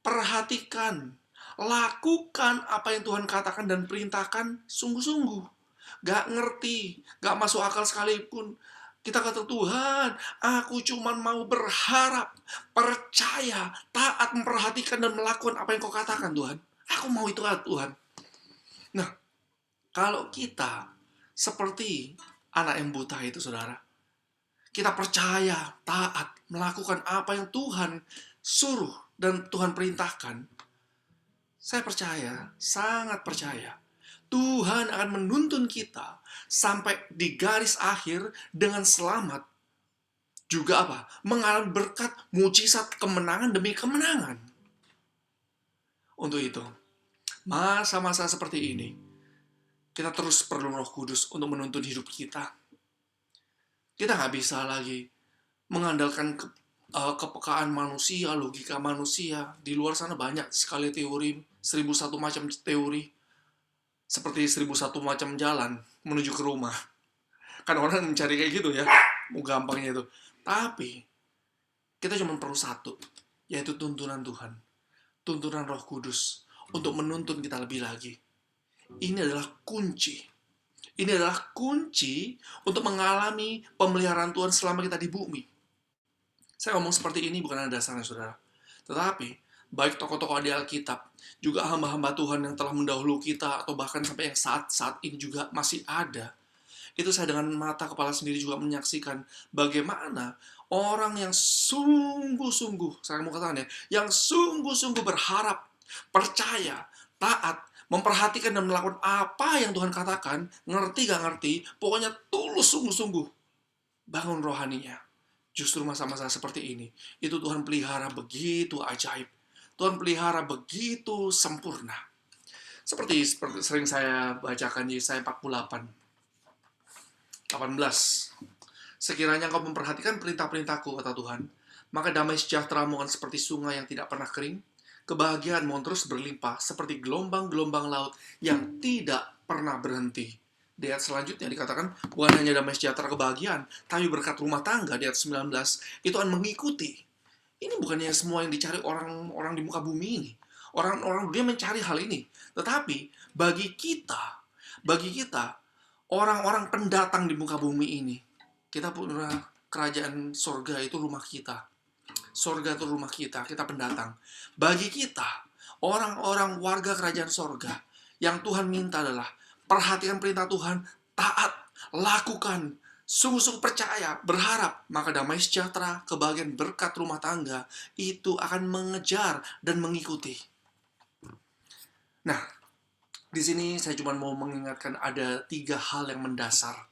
S4: perhatikan, lakukan apa yang Tuhan katakan dan perintahkan sungguh-sungguh. Gak ngerti, gak masuk akal sekalipun. Kita kata, Tuhan, aku cuma mau berharap, percaya, taat, memperhatikan dan melakukan apa yang kau katakan, Tuhan. Aku mau itu, Tuhan. Nah, kalau kita seperti anak yang buta itu, saudara, kita percaya, taat, melakukan apa yang Tuhan suruh dan Tuhan perintahkan, saya percaya, sangat percaya, Tuhan akan menuntun kita sampai di garis akhir dengan selamat. Juga apa? Mengalami berkat, mujizat, kemenangan demi kemenangan. Untuk itu, masa-masa seperti ini, kita terus perlu Roh Kudus untuk menuntun hidup kita. Kita nggak bisa lagi mengandalkan kepekaan manusia, logika manusia. Di luar sana banyak sekali teori, 1001 macam teori. Seperti 1001 macam jalan menuju ke rumah. Kan orang mencari kayak gitu ya, mau gampangnya itu. Tapi, kita cuma perlu satu, yaitu tuntunan Tuhan. Tuntunan Roh Kudus untuk menuntun kita lebih lagi. Ini adalah kunci. Ini adalah kunci untuk mengalami pemeliharaan Tuhan selama kita di bumi. Saya ngomong seperti ini bukan ada dasarnya, saudara. Tetapi, baik tokoh-tokoh di Alkitab, juga hamba-hamba Tuhan yang telah mendahulu kita, atau bahkan sampai yang saat ini juga masih ada. Itu saya dengan mata kepala sendiri juga menyaksikan bagaimana orang yang sungguh-sungguh, saya mau katakan ya, yang sungguh-sungguh berharap, percaya, taat, memperhatikan dan melakukan apa yang Tuhan katakan, ngerti gak ngerti, pokoknya tulus sungguh-sungguh bangun rohaninya. Justru masa-masa seperti ini, itu Tuhan pelihara begitu ajaib. Tuhan pelihara begitu sempurna. Seperti sering saya bacakan Yesaya 48. 18. Sekiranya engkau memperhatikan perintah-perintahku, kata Tuhan, maka damai sejahteramu akan seperti sungai yang tidak pernah kering. Kebahagiaanmu terus berlimpah seperti gelombang-gelombang laut yang tidak pernah berhenti. Di ayat selanjutnya dikatakan, bukan hanya damai sejahtera kebahagiaan, tapi berkat rumah tangga di ayat 19, itu akan mengikuti. Ini bukannya semua yang dicari orang-orang di muka bumi ini. Orang-orang dunia mencari hal ini. Tetapi bagi kita, orang-orang pendatang di muka bumi ini, kita punya kerajaan sorga itu rumah kita. Sorga itu rumah kita pendatang. Bagi kita, orang-orang warga kerajaan sorga. Yang Tuhan minta adalah perhatikan perintah Tuhan, taat, lakukan, sungguh-sungguh percaya, berharap, maka damai sejahtera, kebahagiaan, berkat rumah tangga itu akan mengejar dan mengikuti. Nah, di sini saya cuma mau mengingatkan ada 3 hal yang mendasar.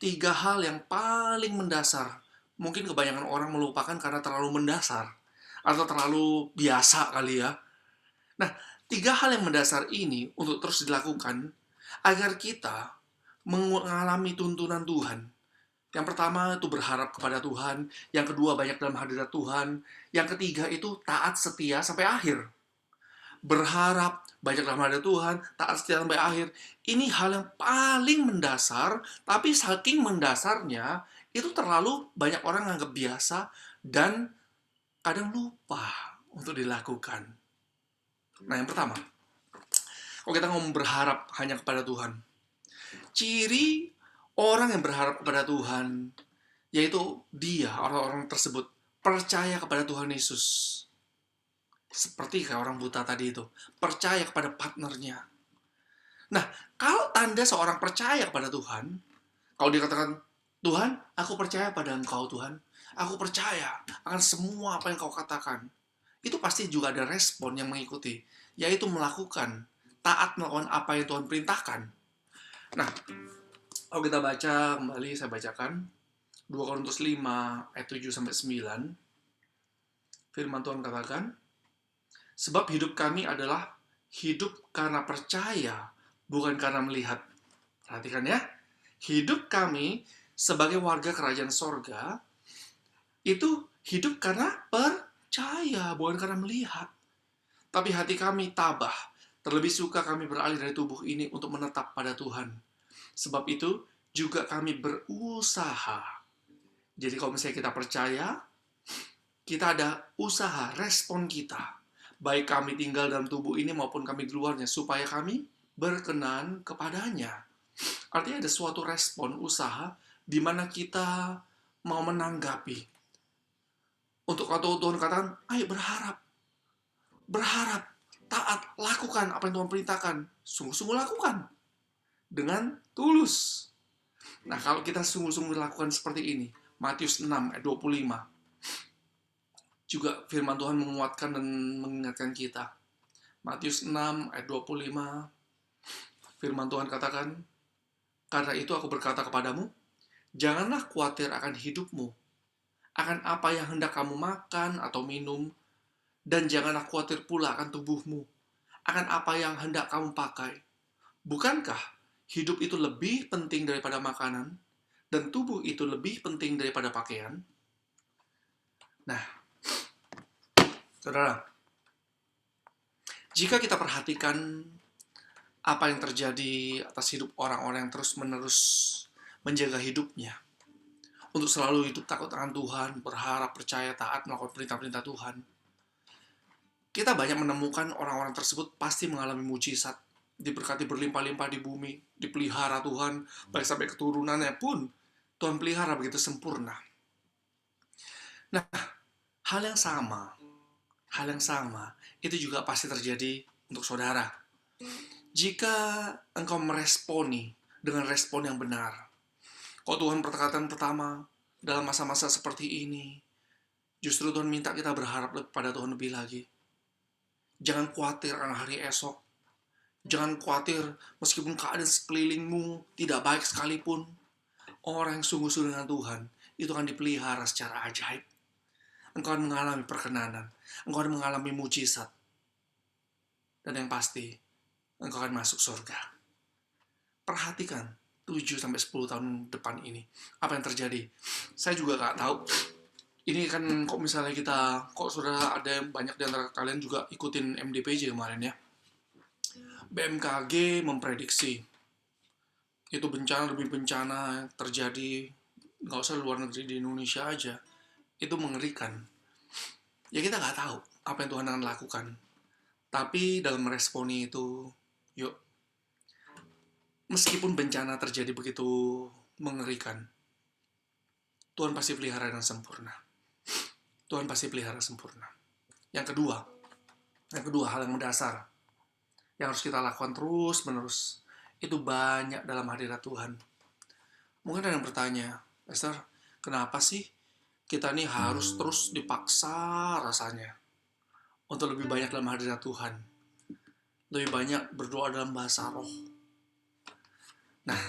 S4: 3 hal yang paling mendasar. Mungkin kebanyakan orang melupakan karena terlalu mendasar. Atau terlalu biasa kali ya. Nah, 3 hal yang mendasar ini untuk terus dilakukan agar kita mengalami tuntunan Tuhan. Yang pertama itu berharap kepada Tuhan. Yang kedua banyak dalam hadirat Tuhan. Yang ketiga itu taat setia sampai akhir. Berharap, banyak dalam hadirat Tuhan, taat setia sampai akhir. Ini hal yang paling mendasar, tapi saking mendasarnya, itu terlalu banyak orang anggap biasa, dan kadang lupa untuk dilakukan. Nah, yang pertama, kalau kita ngomong berharap hanya kepada Tuhan, ciri orang yang berharap kepada Tuhan, yaitu dia, orang-orang tersebut, percaya kepada Tuhan Yesus. Seperti kayak orang buta tadi itu, percaya kepada partnernya. Nah, kalau tanda seorang percaya kepada Tuhan, kalau dia katakan, Tuhan, aku percaya pada Engkau Tuhan, aku percaya akan semua apa yang Kau katakan, itu pasti juga ada respon yang mengikuti, yaitu melakukan, taat melakukan apa yang Tuhan perintahkan. Nah, kalau kita baca kembali, saya bacakan 2 Korintus 5 ayat 7-9. Firman Tuhan katakan, sebab hidup kami adalah hidup karena percaya, bukan karena melihat. Perhatikan ya, hidup kami sebagai warga kerajaan sorga, itu hidup karena percaya, bukan karena melihat. Tapi hati kami tabah, terlebih suka kami beralih dari tubuh ini untuk menetap pada Tuhan. Sebab itu juga kami berusaha. Jadi kalau misalnya kita percaya, kita ada usaha, respon kita. Baik kami tinggal dalam tubuh ini maupun kami di luarnya, supaya kami berkenan kepadanya. Artinya ada suatu respon, usaha, di mana kita mau menanggapi. Untuk kata Tuhan katakan, ayo berharap, taat, lakukan apa yang Tuhan perintahkan. Sungguh-sungguh lakukan. Dengan tulus. Nah, kalau kita sungguh-sungguh lakukan seperti ini, Matius 6 ayat 25, juga firman Tuhan menguatkan dan mengingatkan kita. Matius 6 ayat 25, firman Tuhan katakan, karena itu aku berkata kepadamu, janganlah khawatir akan hidupmu, akan apa yang hendak kamu makan atau minum, dan janganlah khawatir pula akan tubuhmu, akan apa yang hendak kamu pakai. Bukankah hidup itu lebih penting daripada makanan, dan tubuh itu lebih penting daripada pakaian? Nah, saudara, jika kita perhatikan apa yang terjadi atas hidup orang-orang yang terus-menerus menjaga hidupnya, untuk selalu hidup takut akan Tuhan, berharap, percaya, taat, melakukan perintah-perintah Tuhan, kita banyak menemukan orang-orang tersebut pasti mengalami mujizat, diberkati berlimpah-limpah di bumi, dipelihara Tuhan, baik sampai keturunannya pun Tuhan pelihara begitu sempurna. Nah, hal yang sama itu juga pasti terjadi untuk saudara. Jika engkau meresponi dengan respon yang benar, kalau Tuhan perkataan pertama dalam masa-masa seperti ini, justru Tuhan minta kita berharap pada Tuhan lebih lagi. Jangan khawatir akan hari esok. Jangan khawatir meskipun keadaan sekelilingmu tidak baik sekalipun. Orang yang sungguh-sungguh dengan Tuhan itu akan dipelihara secara ajaib. Engkau akan mengalami perkenanan. Engkau akan mengalami mujizat. Dan yang pasti, engkau akan masuk surga. Perhatikan 7-10 tahun depan ini. Apa yang terjadi? Saya juga gak tahu. Ini kan kok misalnya kok saudara ada yang banyak di antara kalian juga ikutin MDPJ kemarin ya. BMKG memprediksi itu bencana demi bencana terjadi, nggak usah luar negeri, di Indonesia aja. Itu mengerikan. Ya kita nggak tahu apa yang Tuhan akan lakukan. Tapi dalam meresponi itu, yuk, meskipun bencana terjadi begitu mengerikan, Tuhan pasti pelihara dengan sempurna. Tuhan pasti pelihara sempurna. Yang kedua, Yang kedua, hal yang mendasar yang harus kita lakukan terus-menerus itu banyak dalam hadirat Tuhan. Mungkin ada yang bertanya, Esther, kenapa sih kita nih harus terus dipaksa rasanya untuk lebih banyak dalam hadirat Tuhan, lebih banyak berdoa dalam bahasa roh? Nah,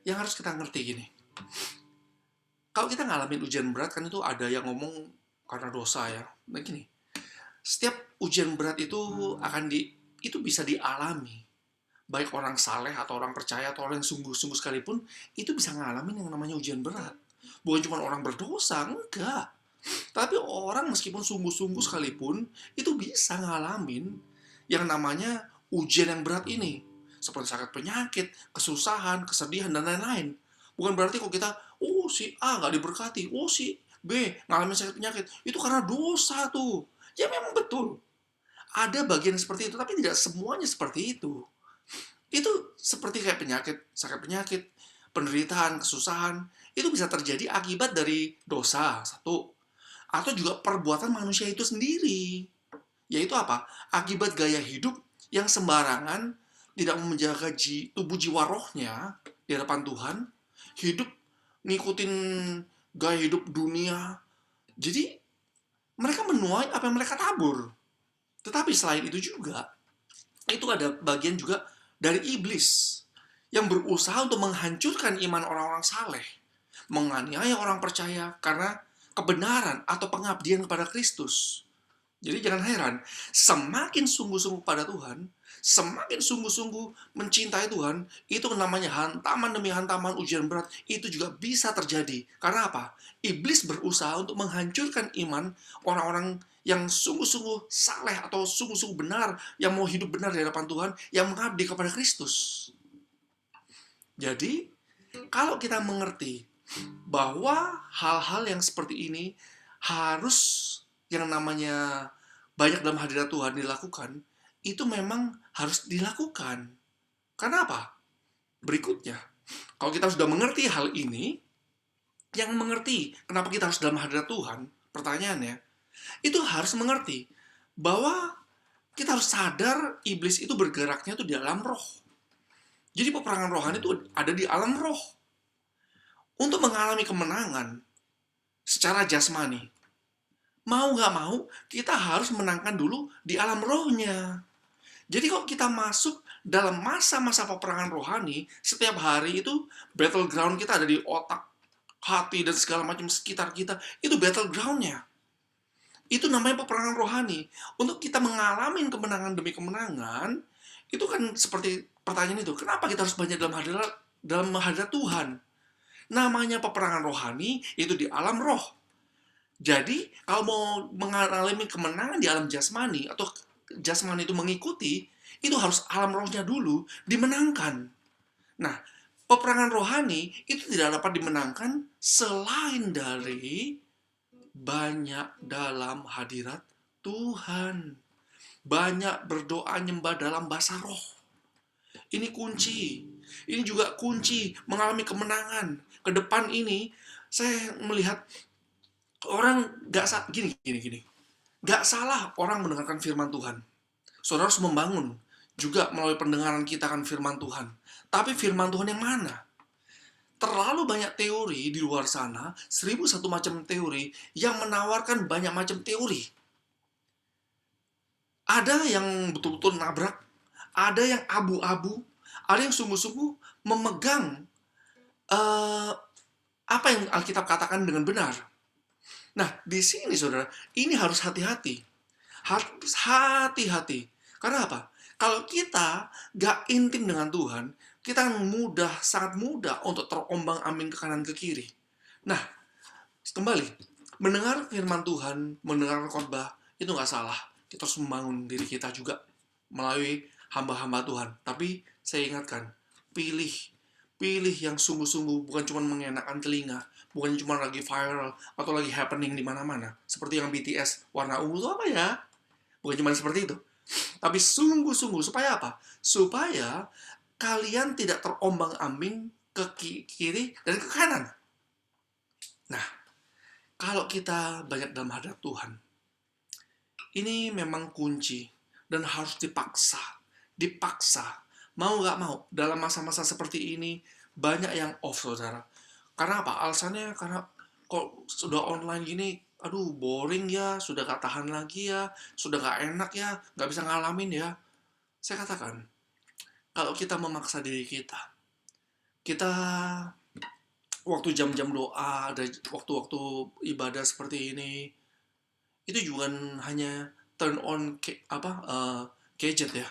S4: yang harus kita ngerti gini, kalau kita ngalamin ujian berat kan itu ada yang ngomong karena dosa ya. Nah gini, setiap ujian berat itu itu bisa dialami. Baik orang saleh atau orang percaya atau orang yang sungguh-sungguh sekalipun, itu bisa ngalamin yang namanya ujian berat. Bukan cuma orang berdosa, enggak. Tapi orang meskipun sungguh-sungguh sekalipun, itu bisa ngalamin yang namanya ujian yang berat ini. Seperti sakit penyakit, kesusahan, kesedihan, dan lain-lain. Bukan berarti kok kita, oh si A nggak diberkati, oh si B ngalamin sakit penyakit, itu karena dosa tuh. Ya memang betul. Ada bagian seperti itu, tapi tidak semuanya seperti itu. Itu seperti kayak penyakit, sakit penyakit, penderitaan, kesusahan, itu bisa terjadi akibat dari dosa, satu. Atau juga perbuatan manusia itu sendiri. Yaitu apa? Akibat gaya hidup yang sembarangan, tidak menjaga tubuh jiwa rohnya di hadapan Tuhan, hidup ngikutin gaya hidup dunia. Jadi, mereka menuai apa yang mereka tabur. Tetapi selain itu juga, itu ada bagian juga dari iblis yang berusaha untuk menghancurkan iman orang-orang saleh, menganiaya orang percaya karena kebenaran atau pengabdian kepada Kristus. Jadi jangan heran, semakin sungguh-sungguh pada Tuhan, semakin sungguh-sungguh mencintai Tuhan, itu namanya hantaman demi hantaman ujian berat, itu juga bisa terjadi. Karena apa? Iblis berusaha untuk menghancurkan iman orang-orang yang sungguh-sungguh saleh atau sungguh-sungguh benar, yang mau hidup benar di hadapan Tuhan, yang mengabdi kepada Kristus. Jadi, kalau kita mengerti bahwa hal-hal yang seperti ini harus yang namanya banyak dalam hadirat Tuhan dilakukan, itu memang harus dilakukan. Karena apa? Berikutnya, kalau kita sudah mengerti hal ini, yang mengerti kenapa kita harus dalam hadirat Tuhan, pertanyaannya, itu harus mengerti bahwa kita harus sadar iblis itu bergeraknya itu di alam roh. Jadi peperangan rohani itu ada di alam roh. Untuk mengalami kemenangan secara jasmani, mau nggak mau, kita harus menangkan dulu di alam rohnya. Jadi kalau kita masuk dalam masa-masa peperangan rohani, setiap hari itu battleground kita ada di otak, hati, dan segala macam sekitar kita. Itu battlegroundnya. Itu namanya peperangan rohani. Untuk kita mengalami kemenangan demi kemenangan, itu kan seperti pertanyaan itu, kenapa kita harus banyak dalam hadirat Tuhan? Namanya peperangan rohani, itu di alam roh. Jadi, kalau mau mengalami kemenangan di alam jasmani, atau jasmani itu mengikuti, itu harus alam rohnya dulu dimenangkan. Nah, peperangan rohani itu tidak dapat dimenangkan selain dari banyak dalam hadirat Tuhan. Banyak berdoa nyembah dalam bahasa roh. Ini kunci. Ini juga kunci mengalami kemenangan. Ke depan ini, saya melihat orang gini. Gak salah orang mendengarkan firman Tuhan. Saudara harus membangun juga melalui pendengaran kita akan firman Tuhan. Tapi firman Tuhan yang mana? Terlalu banyak teori di luar sana, 1001 macam teori yang menawarkan banyak macam teori. Ada yang betul-betul nabrak, ada yang abu-abu, ada yang sungguh-sungguh memegang apa yang Alkitab katakan dengan benar. Nah, di sini saudara, ini harus hati-hati. Harus hati-hati. Karena apa? Kalau kita gak intim dengan Tuhan, kita sangat mudah untuk terombang-ambing ke kanan ke kiri. Nah, kembali, mendengar firman Tuhan, mendengar khotbah, itu gak salah. Kita harus membangun diri kita juga melalui hamba-hamba Tuhan. Tapi saya ingatkan, pilih yang sungguh-sungguh, bukan cuma mengenakan telinga, bukan cuma lagi viral atau lagi happening di mana-mana. Seperti yang BTS warna ungu itu apa ya? Bukan cuma seperti itu. Tapi sungguh-sungguh, supaya apa? Supaya kalian tidak terombang-ambing ke kiri dan ke kanan. Nah, kalau kita banyak dalam hadirat Tuhan, ini memang kunci dan harus dipaksa. Dipaksa. Mau nggak mau, dalam masa-masa seperti ini, banyak yang off, saudara. Karena apa? Alasannya karena kok sudah online gini, aduh boring ya, sudah gak tahan lagi ya, sudah gak enak ya, gak bisa ngalamin ya. Saya katakan, kalau kita memaksa diri kita waktu jam-jam doa, ada waktu-waktu ibadah seperti ini, itu juga hanya turn on gadget ya,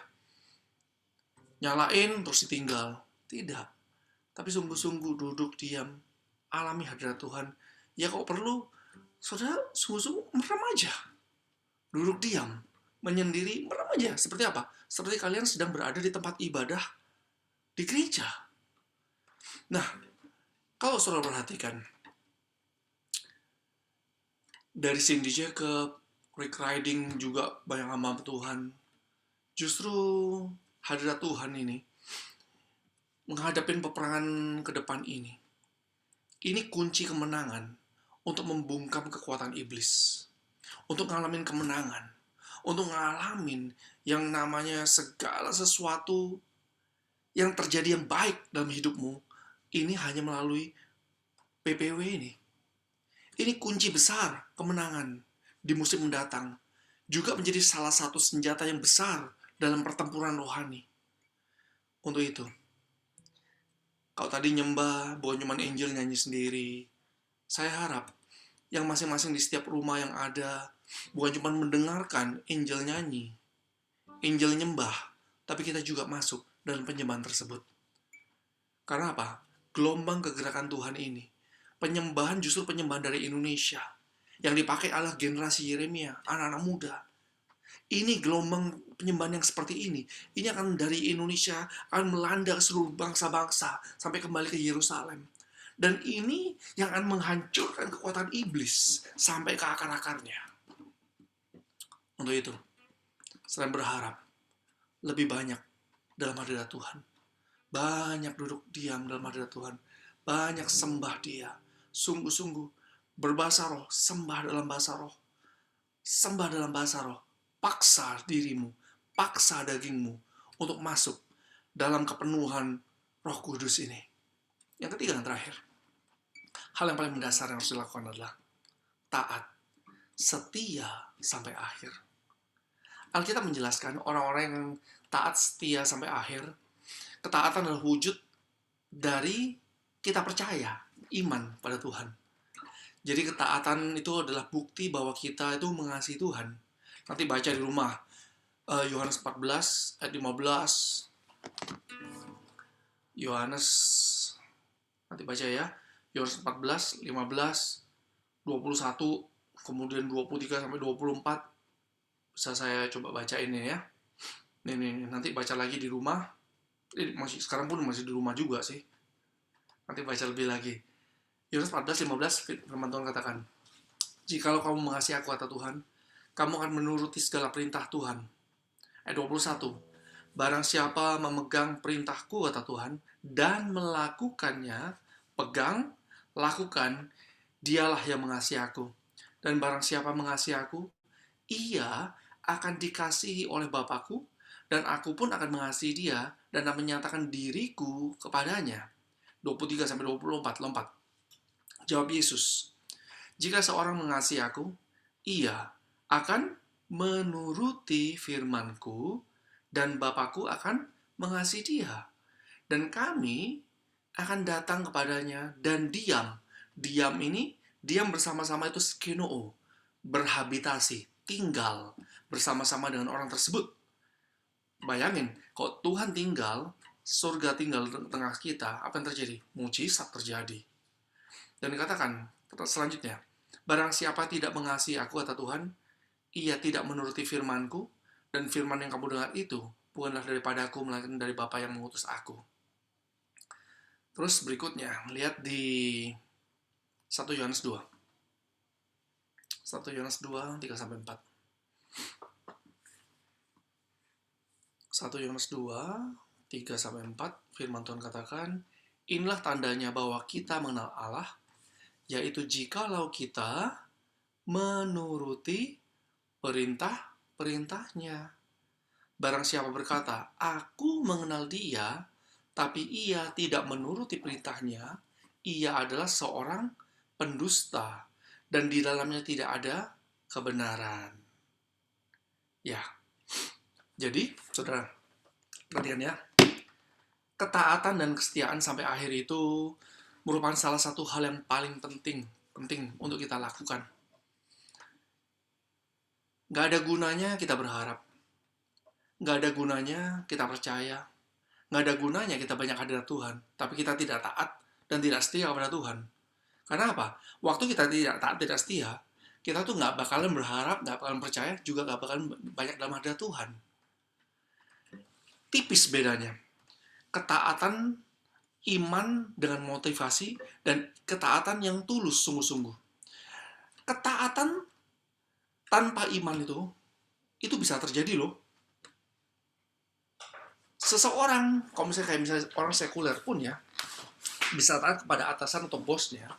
S4: nyalain terus ditinggal. Tidak, tapi sungguh-sungguh duduk diam, alami hadirat Tuhan. Ya kalau perlu, saudara sungguh-sungguh merem aja, duduk diam, menyendiri, merem aja. Seperti apa? Seperti kalian sedang berada di tempat ibadah di gereja. Nah, kalau saudara perhatikan, dari Cindy Jacob, Rick Riding juga banyak hamba Tuhan. Justru hadirat Tuhan ini menghadapin peperangan ke depan ini kunci kemenangan untuk membungkam kekuatan iblis, untuk ngalamin kemenangan, untuk ngalamin yang namanya segala sesuatu yang terjadi yang baik dalam hidupmu, ini hanya melalui PPW ini. Ini kunci besar kemenangan di musim mendatang. Juga menjadi salah satu senjata yang besar dalam pertempuran rohani. Untuk itu, kalau tadi nyembah, bukan cuma angel nyanyi sendiri, saya harap yang masing-masing di setiap rumah yang ada, bukan cuma mendengarkan angel nyanyi, angel nyembah, tapi kita juga masuk dalam penyembahan tersebut. Karena apa? Gelombang kegerakan Tuhan ini, penyembahan justru penyembahan dari Indonesia, yang dipakai oleh generasi Yeremia, anak-anak muda. Ini gelombang penyembahan yang seperti ini akan dari Indonesia, akan melanda ke seluruh bangsa-bangsa, sampai kembali ke Yerusalem. Dan ini yang akan menghancurkan kekuatan iblis, sampai ke akar-akarnya. Untuk itu, saya berharap lebih banyak dalam hadirat Tuhan. Banyak duduk diam dalam hadirat Tuhan. Banyak sembah Dia. Sungguh-sungguh berbahasa roh, sembah dalam bahasa roh. Sembah dalam bahasa roh. Paksa dirimu, paksa dagingmu untuk masuk dalam kepenuhan Roh Kudus ini. Yang ketiga dan terakhir, hal yang paling mendasar yang harus dilakukan adalah taat, setia sampai akhir. Alkitab menjelaskan orang-orang yang taat setia sampai akhir, ketaatan adalah wujud dari kita percaya, iman pada Tuhan. Jadi ketaatan itu adalah bukti bahwa kita itu mengasihi Tuhan. Nanti baca di rumah, Yohanes 14 ayat 15. Yohanes, nanti baca ya, Yohanes 14, 15, 21, kemudian 23 sampai 24. Bisa saya coba baca ini ya. Nih, nanti baca lagi di rumah. Masih sekarang pun masih di rumah juga sih. Nanti baca lebih lagi. Yohanes 14, 15, firman Tuhan katakan, "Jikalau kamu mengasihi aku, kata Tuhan, kamu akan menuruti segala perintah Tuhan." Ayat 21, "Barang siapa memegang perintahku, kata Tuhan, dan melakukannya," pegang, lakukan, "dialah yang mengasihi aku. Dan barang siapa mengasihi aku, ia akan dikasihi oleh Bapakku, dan aku pun akan mengasihi dia, dan akan menyatakan diriku kepadanya." 23-24, lompat. Jawab Yesus, "Jika seorang mengasihi aku, ia akan menuruti firman-Ku, dan Bapakku akan mengasihi dia. Dan kami akan datang kepadanya dan diam." Diam ini, diam bersama-sama itu skenoo, berhabitasi, tinggal bersama-sama dengan orang tersebut. Bayangin, kalau Tuhan tinggal, surga tinggal di tengah kita, apa yang terjadi? Mujizat terjadi. Dan dikatakan selanjutnya, "Barang siapa tidak mengasihi aku, kata Tuhan, ia tidak menuruti firman-Ku, dan firman yang kamu dengar itu bukanlah daripada aku, melainkan dari Bapa yang mengutus aku." Terus berikutnya, lihat di 1 Yohanes 2. 1 Yohanes 2, 3-4. 1 Yohanes 2, 3-4, firman Tuhan katakan, "Inilah tandanya bahwa kita mengenal Allah, yaitu jikalau kita menuruti perintah-perintahnya. barang siapa berkata, "Aku mengenal dia," tapi ia tidak menuruti perintahnya, ia adalah seorang pendusta, dan di dalamnya tidak ada kebenaran. Ya, jadi, saudara, perhatikan ya. Ketaatan dan kesetiaan sampai akhir itu merupakan salah satu hal yang paling penting untuk kita lakukan. Gak ada gunanya kita berharap. Gak ada gunanya kita percaya. Gak ada gunanya kita banyak hadirat Tuhan, tapi kita tidak taat dan tidak setia kepada Tuhan. Karena apa? Waktu kita tidak taat, tidak setia, kita tuh gak bakalan berharap, gak bakalan percaya, juga gak bakalan banyak dalam hadirat Tuhan. Tipis bedanya. Ketaatan iman dengan motivasi dan ketaatan yang tulus sungguh-sungguh. Ketaatan tanpa iman itu bisa terjadi loh. Seseorang, kalau misalnya orang sekuler pun ya, bisa taat kepada atasan atau bosnya,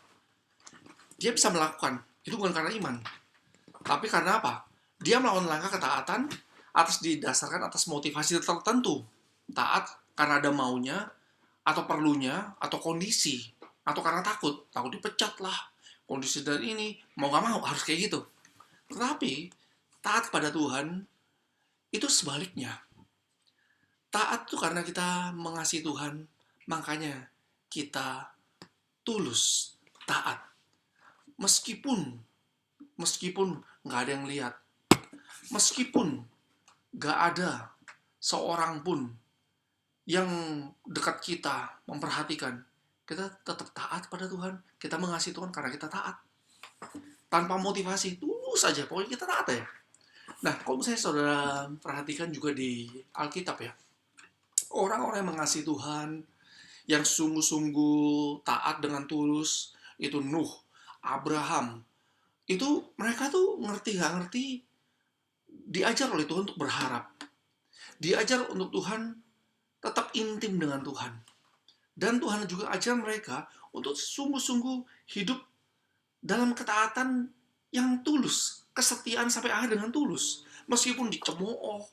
S4: dia bisa melakukan, itu bukan karena iman. Tapi karena apa? Dia melakukan langkah ketaatan didasarkan atas motivasi tertentu. Taat karena ada maunya, atau perlunya, atau kondisi, atau karena takut dipecat lah, kondisi dan ini, mau gak mau, harus kayak gitu. Tetapi, taat pada Tuhan, itu sebaliknya. Taat itu karena kita mengasihi Tuhan, makanya kita tulus taat. Meskipun gak ada yang lihat, meskipun gak ada seorang pun yang dekat kita memperhatikan, kita tetap taat pada Tuhan. Kita mengasihi Tuhan karena kita taat. Tanpa motivasi, tulus saja, pokoknya kita taat ya. Nah, kalau misalnya saudara perhatikan juga di Alkitab ya, orang-orang yang mengasihi Tuhan, yang sungguh-sungguh taat dengan tulus, itu Nuh, Abraham, itu mereka tuh nggak ngerti, diajar oleh Tuhan untuk berharap. Diajar untuk Tuhan tetap intim dengan Tuhan. Dan Tuhan juga ajar mereka untuk sungguh-sungguh hidup dalam ketaatan yang tulus, kesetiaan sampai akhir dengan tulus. Meskipun dicemooh,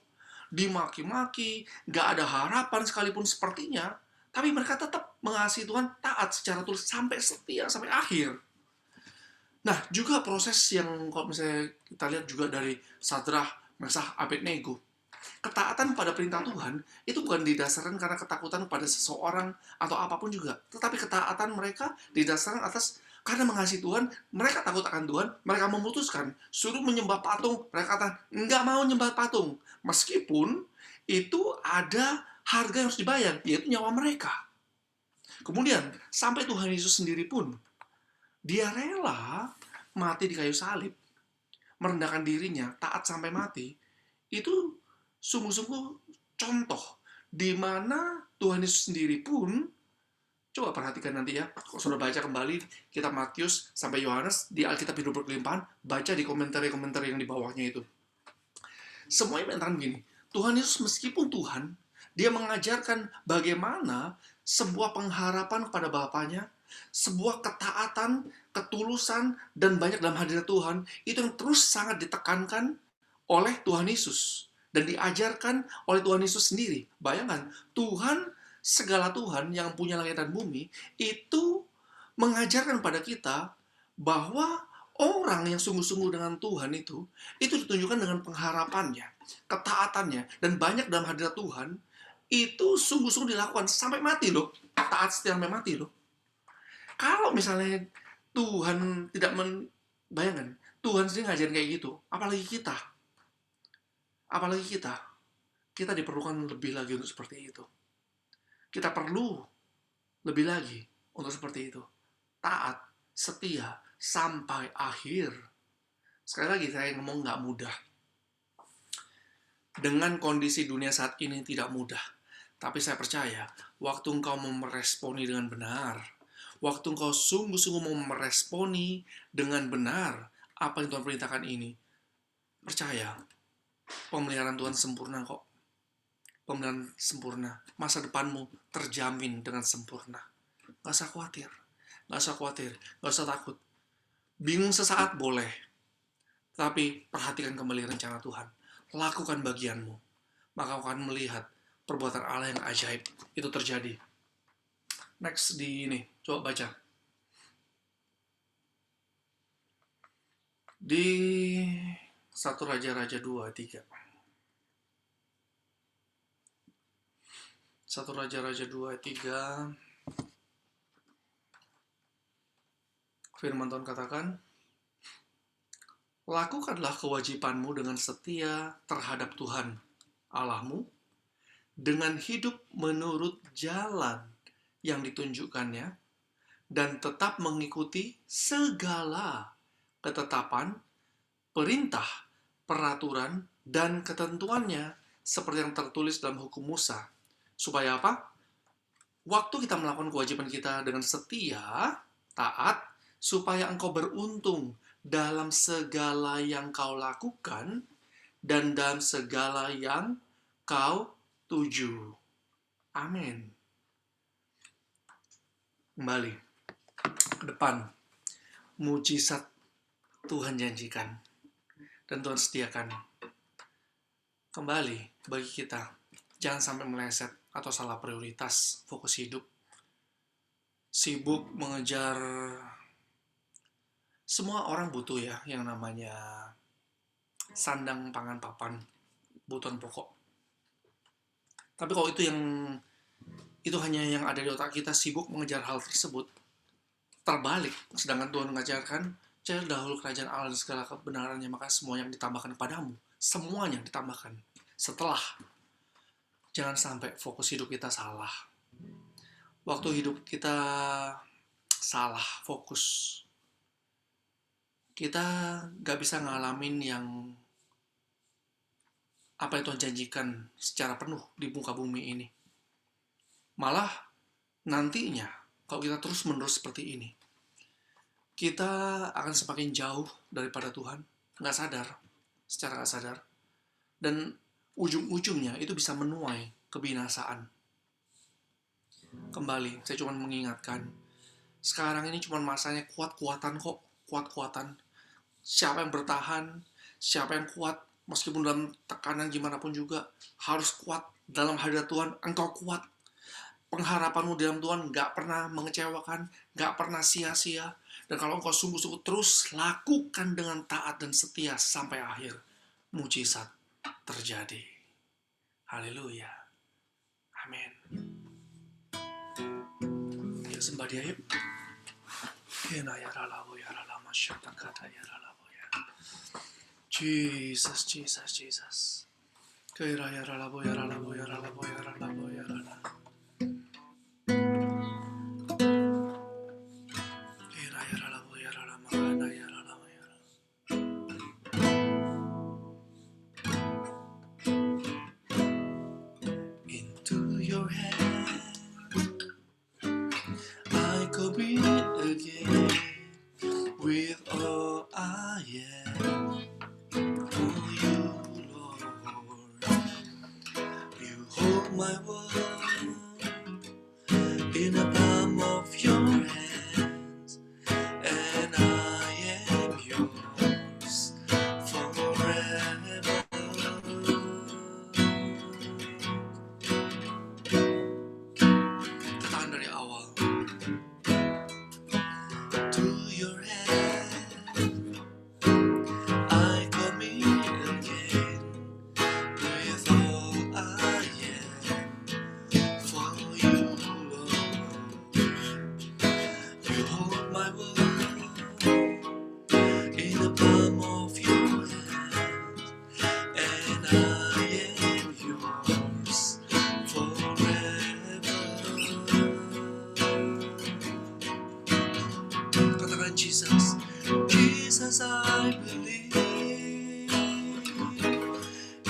S4: dimaki-maki, gak ada harapan sekalipun sepertinya, tapi mereka tetap mengasihi Tuhan, taat secara tulus sampai setia, sampai akhir. Nah, juga proses yang kalau misalnya kita lihat juga dari Sadrah, Mesah, Abednego, ketaatan pada perintah Tuhan itu bukan didasarkan karena ketakutan pada seseorang atau apapun juga, tetapi ketaatan mereka didasarkan atas karena mengasihi Tuhan, mereka takut akan Tuhan, mereka memutuskan suruh menyembah patung, mereka katakan nggak mau nyembah patung, meskipun itu ada harga yang harus dibayar, yaitu nyawa mereka. Kemudian sampai Tuhan Yesus sendiri pun dia rela mati di kayu salib, merendahkan dirinya, taat sampai mati. Itu sungguh-sungguh contoh di mana Tuhan Yesus sendiri pun, coba perhatikan nanti ya, kalau sudah baca kembali kitab Matius sampai Yohanes di Alkitab Hidup Berkelimpahan, baca di komentar-komentar yang di bawahnya itu. Semuanya mengatakan begini, Tuhan Yesus meskipun Tuhan, dia mengajarkan bagaimana sebuah pengharapan kepada Bapanya, sebuah ketaatan, ketulusan, dan banyak dalam hadirat Tuhan, itu yang terus sangat ditekankan oleh Tuhan Yesus. Dan diajarkan oleh Tuhan Yesus sendiri. Bayangkan, Tuhan, segala Tuhan yang punya langit dan bumi, itu mengajarkan pada kita bahwa orang yang sungguh-sungguh dengan Tuhan itu ditunjukkan dengan pengharapannya, ketaatannya, dan banyak dalam hadirat Tuhan, itu sungguh-sungguh dilakukan sampai mati loh. Taat setia sampai mati loh. Kalau misalnya Tuhan tidak bayangkan, Tuhan sendiri ngajarin kayak gitu, apalagi kita. Apalagi kita diperlukan lebih lagi untuk seperti itu. Kita perlu lebih lagi untuk seperti itu. Taat, setia, sampai akhir. Sekali lagi saya ngomong nggak mudah. Dengan kondisi dunia saat ini tidak mudah. Tapi saya percaya, waktu engkau mau meresponi dengan benar, waktu engkau sungguh-sungguh mau meresponi dengan benar apa yang Tuhan perintahkan ini, percaya, pemeliharaan Tuhan sempurna kok. Pemeliharaan sempurna. Masa depanmu terjamin dengan sempurna. Gak usah khawatir. Gak usah takut. Bingung sesaat boleh. Tapi perhatikan kembali rencana Tuhan. Lakukan bagianmu. maka akan melihat perbuatan Allah yang ajaib itu terjadi. Next di ini, coba baca. Di 1 Raja-Raja 2:3. 1 Raja-Raja 2:3. Firman Tuhan katakan, lakukanlah kewajibanmu dengan setia terhadap Tuhan Allahmu, dengan hidup menurut jalan yang ditunjukkannya, dan tetap mengikuti segala ketetapan, perintah, peraturan, dan ketentuannya seperti yang tertulis dalam hukum Musa. Supaya apa? Waktu kita melakukan kewajiban kita dengan setia, taat, supaya engkau beruntung dalam segala yang kau lakukan dan dalam segala yang kau tuju. Amin. Kembali ke depan. Mujizat Tuhan janjikan dan Tuhan sediakan. Kembali bagi kita, jangan sampai meleset atau salah prioritas, fokus hidup. Sibuk mengejar, semua orang butuh ya yang namanya sandang, pangan, papan, kebutuhan pokok. Tapi kalau itu hanya yang ada di otak kita, sibuk mengejar hal tersebut, terbalik. Sedangkan Tuhan mengajarkan, cari dahulu kerajaan Allah dan segala kebenarannya, maka semua yang ditambahkan kepadamu, semuanya ditambahkan. Setelah, jangan sampai fokus hidup kita salah. Waktu hidup kita salah fokus, kita gak bisa ngalamin yang apa yang Tuhan janjikan secara penuh di muka bumi ini. Malah nantinya, kalau kita terus-menerus seperti ini, kita akan semakin jauh daripada Tuhan, gak sadar, secara gak sadar. Dan ujung-ujungnya itu bisa menuai kebinasaan. Kembali, saya cuma mengingatkan, sekarang ini cuma masanya kuat-kuatan kok, kuat-kuatan. Siapa yang bertahan, siapa yang kuat, meskipun dalam tekanan gimana pun juga, harus kuat dalam hadirat Tuhan. Engkau kuat. Pengharapanmu dalam Tuhan gak pernah mengecewakan, gak pernah sia-sia. Dan kalau engkau sungguh-sungguh terus lakukan dengan taat dan setia sampai akhir, mujizat terjadi. Haleluya. Amin. Ya, sembah dia yuk. Jesus, Jesus, Jesus. Into your hand I commit again with all I am. For you, Lord, you hold my world in the palm of your hands, and I am yours forever. Katakan dari awal. To your hand I commit again with all I am. For you, Lord, you hold my world in the palm of your hand, and I am yours forever. Katakan Jesus, Jesus, I believe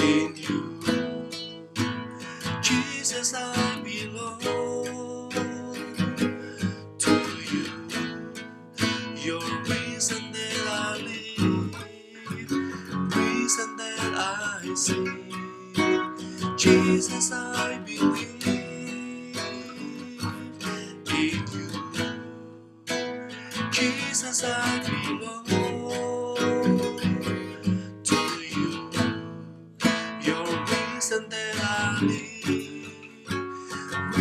S4: in you. Jesus, I belong to you. Your reason that I live, reason that I sing. Jesus, I believe in you. Jesus, I belong to you. Your reason that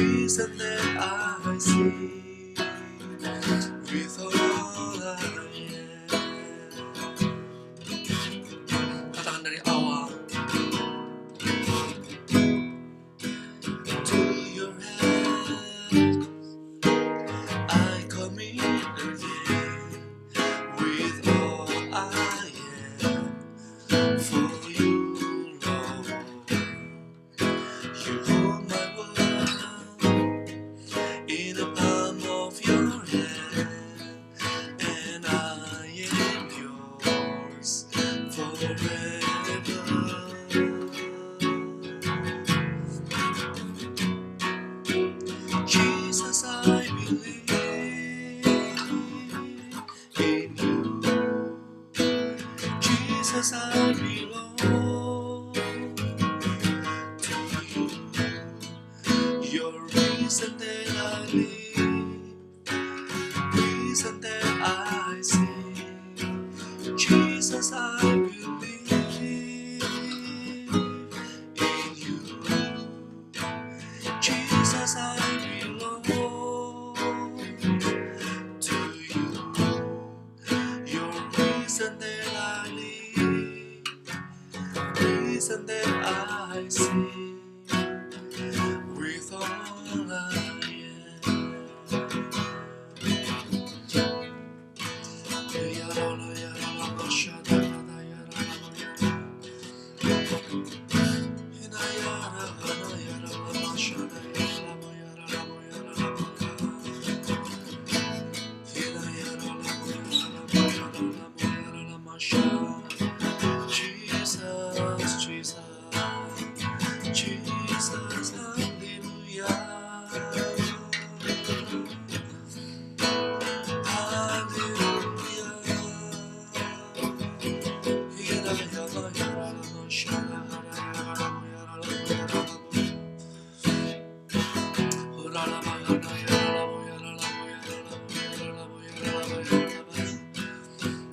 S4: reason that I see with all I am. Katakan dari awal. To your hands I commit again with all I am. For you, Lord, you hold my world in the palm of your hand, and I am yours forever. Jesus, I believe in you. Jesus, I belong to you. Your reason that I live, reason that I sing. Jesus, I believe in you. Jesus, I belong to you. Your reason that I live, reason that I sing, with all I am. Jesus, Jesus, Jesus, hallelujah.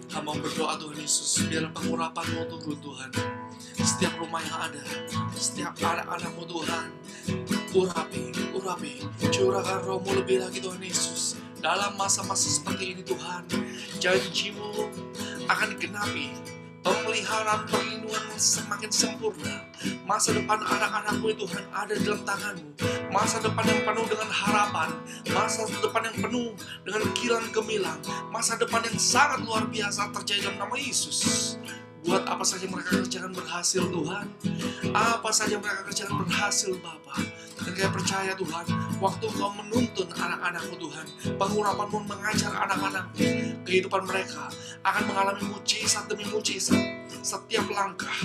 S4: Hamba berdoa Tuhan Yesus, biarlah pengurapan-Mu turun Tuhan. Setiap rumah yang ada, setiap anak-anak-Mu Tuhan, urapi, curahkan Roh-Mu lebih lagi Tuhan Yesus. Dalam masa-masa seperti ini Tuhan, janji-Mu akan digenapi, pemeliharaan perlindungan semakin sempurna. Masa depan anak-anak-Mu Tuhan ada di dalam tangan-Mu. Masa depan yang penuh dengan harapan, masa depan yang penuh dengan kilan gemilang, masa depan yang sangat luar biasa terjadi dalam nama Yesus. Buat apa saja mereka kerjakan berhasil Tuhan, apa saja mereka kerjakan berhasil Bapa. Dan kami percaya Tuhan, waktu Engkau menuntun anak-anak-Mu Tuhan, pengurapan-Mu mengajar anak-anak, kehidupan mereka akan mengalami mujizat demi mujizat. Setiap langkah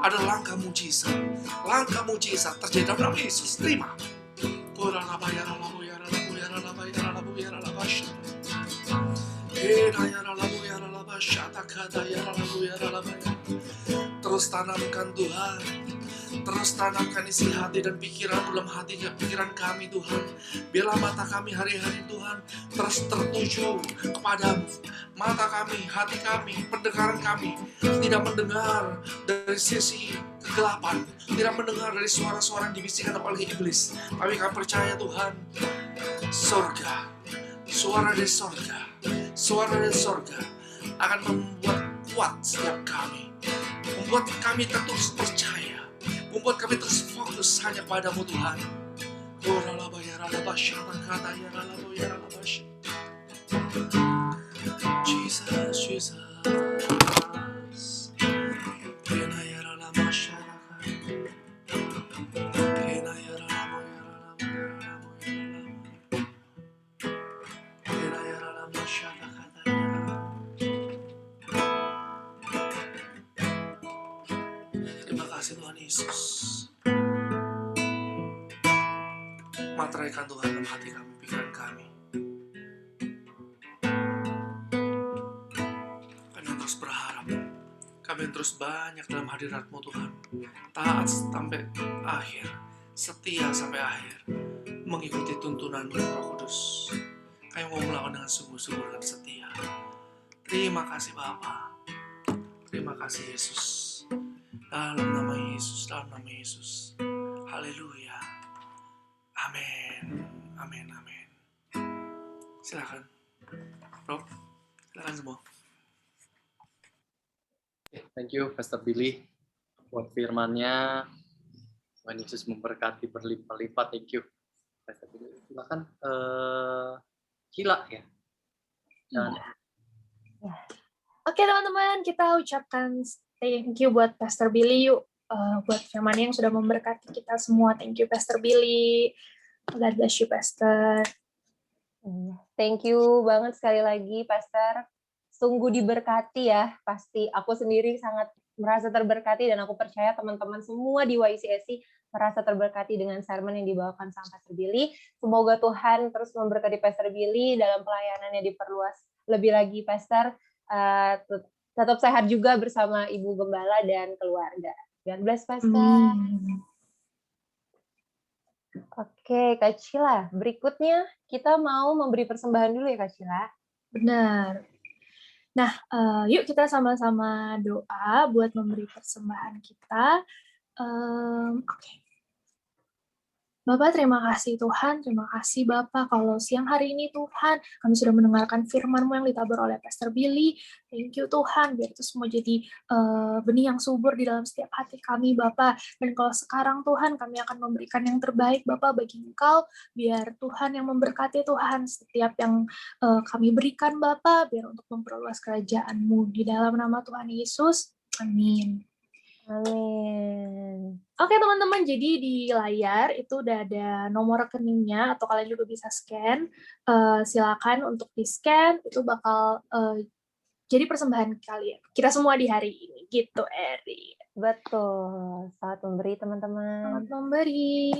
S4: ada langkah mujizat. Langkah mujizat terjadi dalam nama Yesus. Terima. Terus tanamkan Tuhan, terus tanamkan isi hati dan pikiran dalam hati pikiran kami Tuhan. Biarlah mata kami hari-hari Tuhan terus tertuju kepadamu. Mata kami, hati kami, pendengaran kami tidak mendengar dari sisi kegelapan, tidak mendengar dari suara-suara yang dibisikkan oleh iblis. Tapi kami percaya Tuhan, sorga, suara dari sorga akan membuat kuat setiap kami, membuat kami terus percaya, membuat kami terus fokus hanya padamu Tuhan. Jesus, Jesus. Terima kasih Tuhan Yesus. Materaikan Tuhan dalam hati kami, pikiran kami. Kami terus berharap, kami terus banyak dalam hadirat-Mu Tuhan. Taat sampai akhir, setia sampai akhir, mengikuti tuntunan-Mu Roh Kudus. Kami mau melakukan dengan sungguh-sungguh dan setia. Terima kasih Bapa. Terima kasih Yesus. Dalam nama Yesus, dalam nama Yesus. Haleluya. Amin. Amin. Amin. Silakan. Bro, silakan semua.
S5: Thank you, Pastor Billy, buat firman-Nya. Tuhan Yesus memberkati berlimpah-limpah. Thank you, Pastor Billy. Silakan, Cila ya. Dan
S1: Oke teman-teman, kita ucapkan thank you buat Pastor Billy yuk. Buat firman yang sudah memberkati kita semua. Thank you Pastor Billy. God bless you Pastor.
S2: Thank you banget sekali lagi, Pastor. Sungguh diberkati ya, pasti. Aku sendiri sangat merasa terberkati dan aku percaya teman-teman semua di YCSC merasa terberkati dengan sermon yang dibawakan sama Pastor Billy. Semoga Tuhan terus memberkati Pastor Billy dalam pelayanannya diperluas lebih lagi, Pastor. Tetap sehat juga bersama Ibu Gembala dan keluarga. God bless, Pastor. Oke, Kak Cila. Berikutnya kita mau memberi persembahan dulu ya, Kak Cila.
S1: Benar. Nah, yuk kita sama-sama doa buat memberi persembahan kita. Oke. Bapak, terima kasih Tuhan, terima kasih Bapak kalau siang hari ini Tuhan, kami sudah mendengarkan firman-Mu yang ditabur oleh Pastor Billy. Thank you Tuhan, biar itu semua jadi benih yang subur di dalam setiap hati kami Bapak. Dan kalau sekarang Tuhan, kami akan memberikan yang terbaik Bapak bagi Engkau, biar Tuhan yang memberkati Tuhan setiap yang kami berikan Bapak, biar untuk memperluas kerajaan-Mu di dalam nama Tuhan Yesus. Amin.
S2: Amin.
S1: Oke teman-teman, jadi di layar itu udah ada nomor rekeningnya atau kalian juga bisa scan. Silakan untuk di-scan, itu bakal jadi persembahan kalian. Kita semua di hari ini, gitu Eri.
S2: Betul. Selamat memberi teman-teman.
S1: Selamat memberi.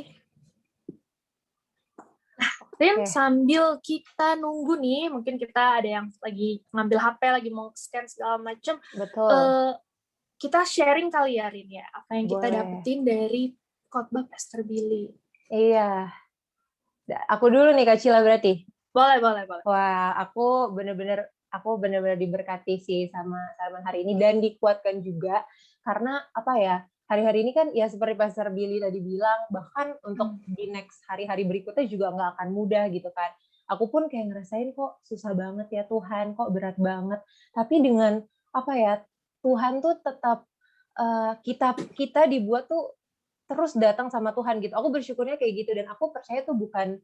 S1: Nah, Tim, sambil kita nunggu nih, mungkin kita ada yang lagi ngambil HP, lagi mau scan segala macam.
S2: Betul.
S1: Kita sharing kali ya, Rin, ya, apa yang kita
S2: Boleh.
S1: dapetin dari khotbah Pastor Billy.
S2: Iya. Aku dulu nih Kak Cila berarti.
S1: Boleh.
S2: Wah, aku benar-benar diberkati sih sama sermon hari ini dan dikuatkan juga karena apa ya, hari-hari ini kan ya seperti Pastor Billy tadi bilang, bahkan untuk di next hari-hari berikutnya juga nggak akan mudah gitu kan. Aku pun kayak ngerasain kok susah banget ya Tuhan, kok berat banget. Tapi dengan apa ya, Tuhan tuh tetap kita dibuat tuh terus datang sama Tuhan gitu. Aku bersyukurnya kayak gitu dan aku percaya tuh bukan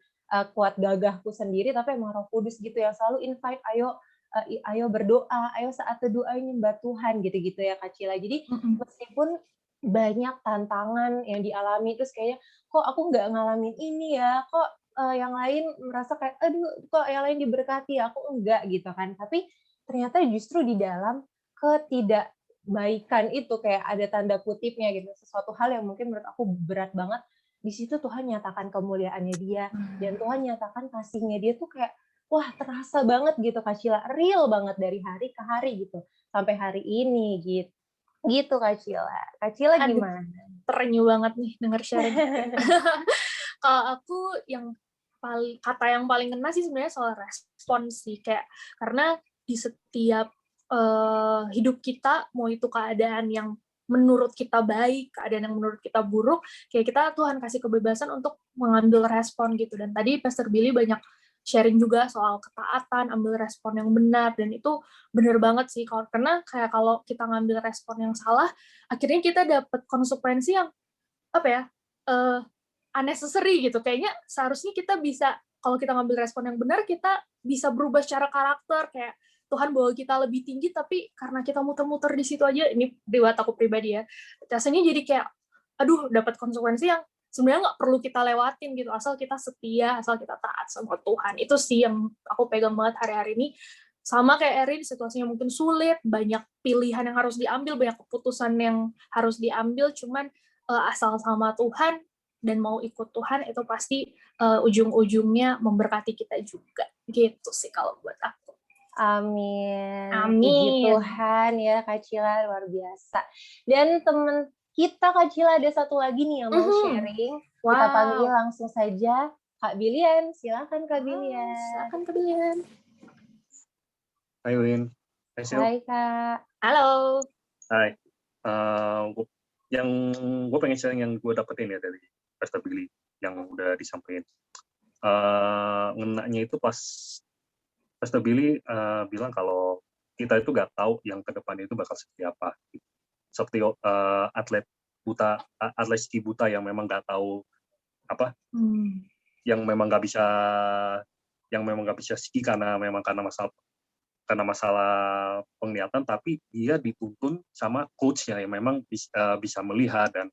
S2: kuat gagahku sendiri, tapi emang Roh Kudus gitu yang selalu invite, ayo berdoa, ayo saat teduh, ayo nyembah Tuhan gitu-gitu ya Kak Cila. Jadi meskipun banyak tantangan yang dialami, terus kayaknya kok aku nggak ngalamin ini ya, kok yang lain merasa kayak aduh kok yang lain diberkati, aku enggak gitu kan. Tapi ternyata justru di dalam ketidakbaikan itu kayak ada tanda kutipnya gitu, sesuatu hal yang mungkin menurut aku berat banget, di situ Tuhan nyatakan kemuliaannya dia dan Tuhan nyatakan kasihnya dia tuh kayak wah terasa banget gitu Kak Cila, real banget dari hari ke hari gitu sampai hari ini gitu Kak Cila gimana?
S1: Terenyuh banget nih denger sharing. Kalau aku yang kata yang paling kena sih sebenarnya soal respons sih, kayak karena di setiap hidup kita, mau itu keadaan yang menurut kita baik, keadaan yang menurut kita buruk, kayak kita Tuhan kasih kebebasan untuk mengambil respon gitu. Dan tadi Pastor Billy banyak sharing juga soal ketaatan, ambil respon yang benar, dan itu benar banget sih, karena kayak kalau kita ngambil respon yang salah, akhirnya kita dapat konsekuensi yang apa ya, unnecessary gitu. Kayaknya seharusnya kita bisa, kalau kita ngambil respon yang benar, kita bisa berubah secara karakter, kayak Tuhan bawa kita lebih tinggi, tapi karena kita muter-muter di situ aja, ini buat aku pribadi ya, rasanya jadi kayak, aduh, dapat konsekuensi yang sebenarnya nggak perlu kita lewatin gitu, asal kita setia, asal kita taat sama Tuhan. Itu sih yang aku pegang banget hari-hari ini. Sama kayak Erin, situasinya mungkin sulit, banyak pilihan yang harus diambil, banyak keputusan yang harus diambil, cuman asal sama Tuhan dan mau ikut Tuhan, itu pasti ujung-ujungnya memberkati kita juga. Gitu sih kalau buat aku.
S2: Amin.
S1: Amin.
S2: Puji Tuhan ya Kak Cila, luar biasa. Dan teman kita Kak Cila ada satu lagi nih yang mau sharing.
S1: Wow.
S2: Kita panggil langsung saja Kak Bilian. Silakan Kak Bilian.
S1: Silakan Kak Bilian.
S6: Hai Win.
S2: Hai Kak.
S1: Halo.
S6: Hai. Yang gue pengen sharing yang gue dapetin ya dari Pastor Billy. yang udah disampaikan. Ngenanya itu pas Pastor Billy bilang kalau kita itu nggak tahu yang ke depan itu bakal seperti apa. Seperti atlet ski buta yang memang nggak tahu apa, yang memang nggak bisa ski karena masalah penglihatan, tapi dia dituntun sama coachnya yang memang bisa melihat dan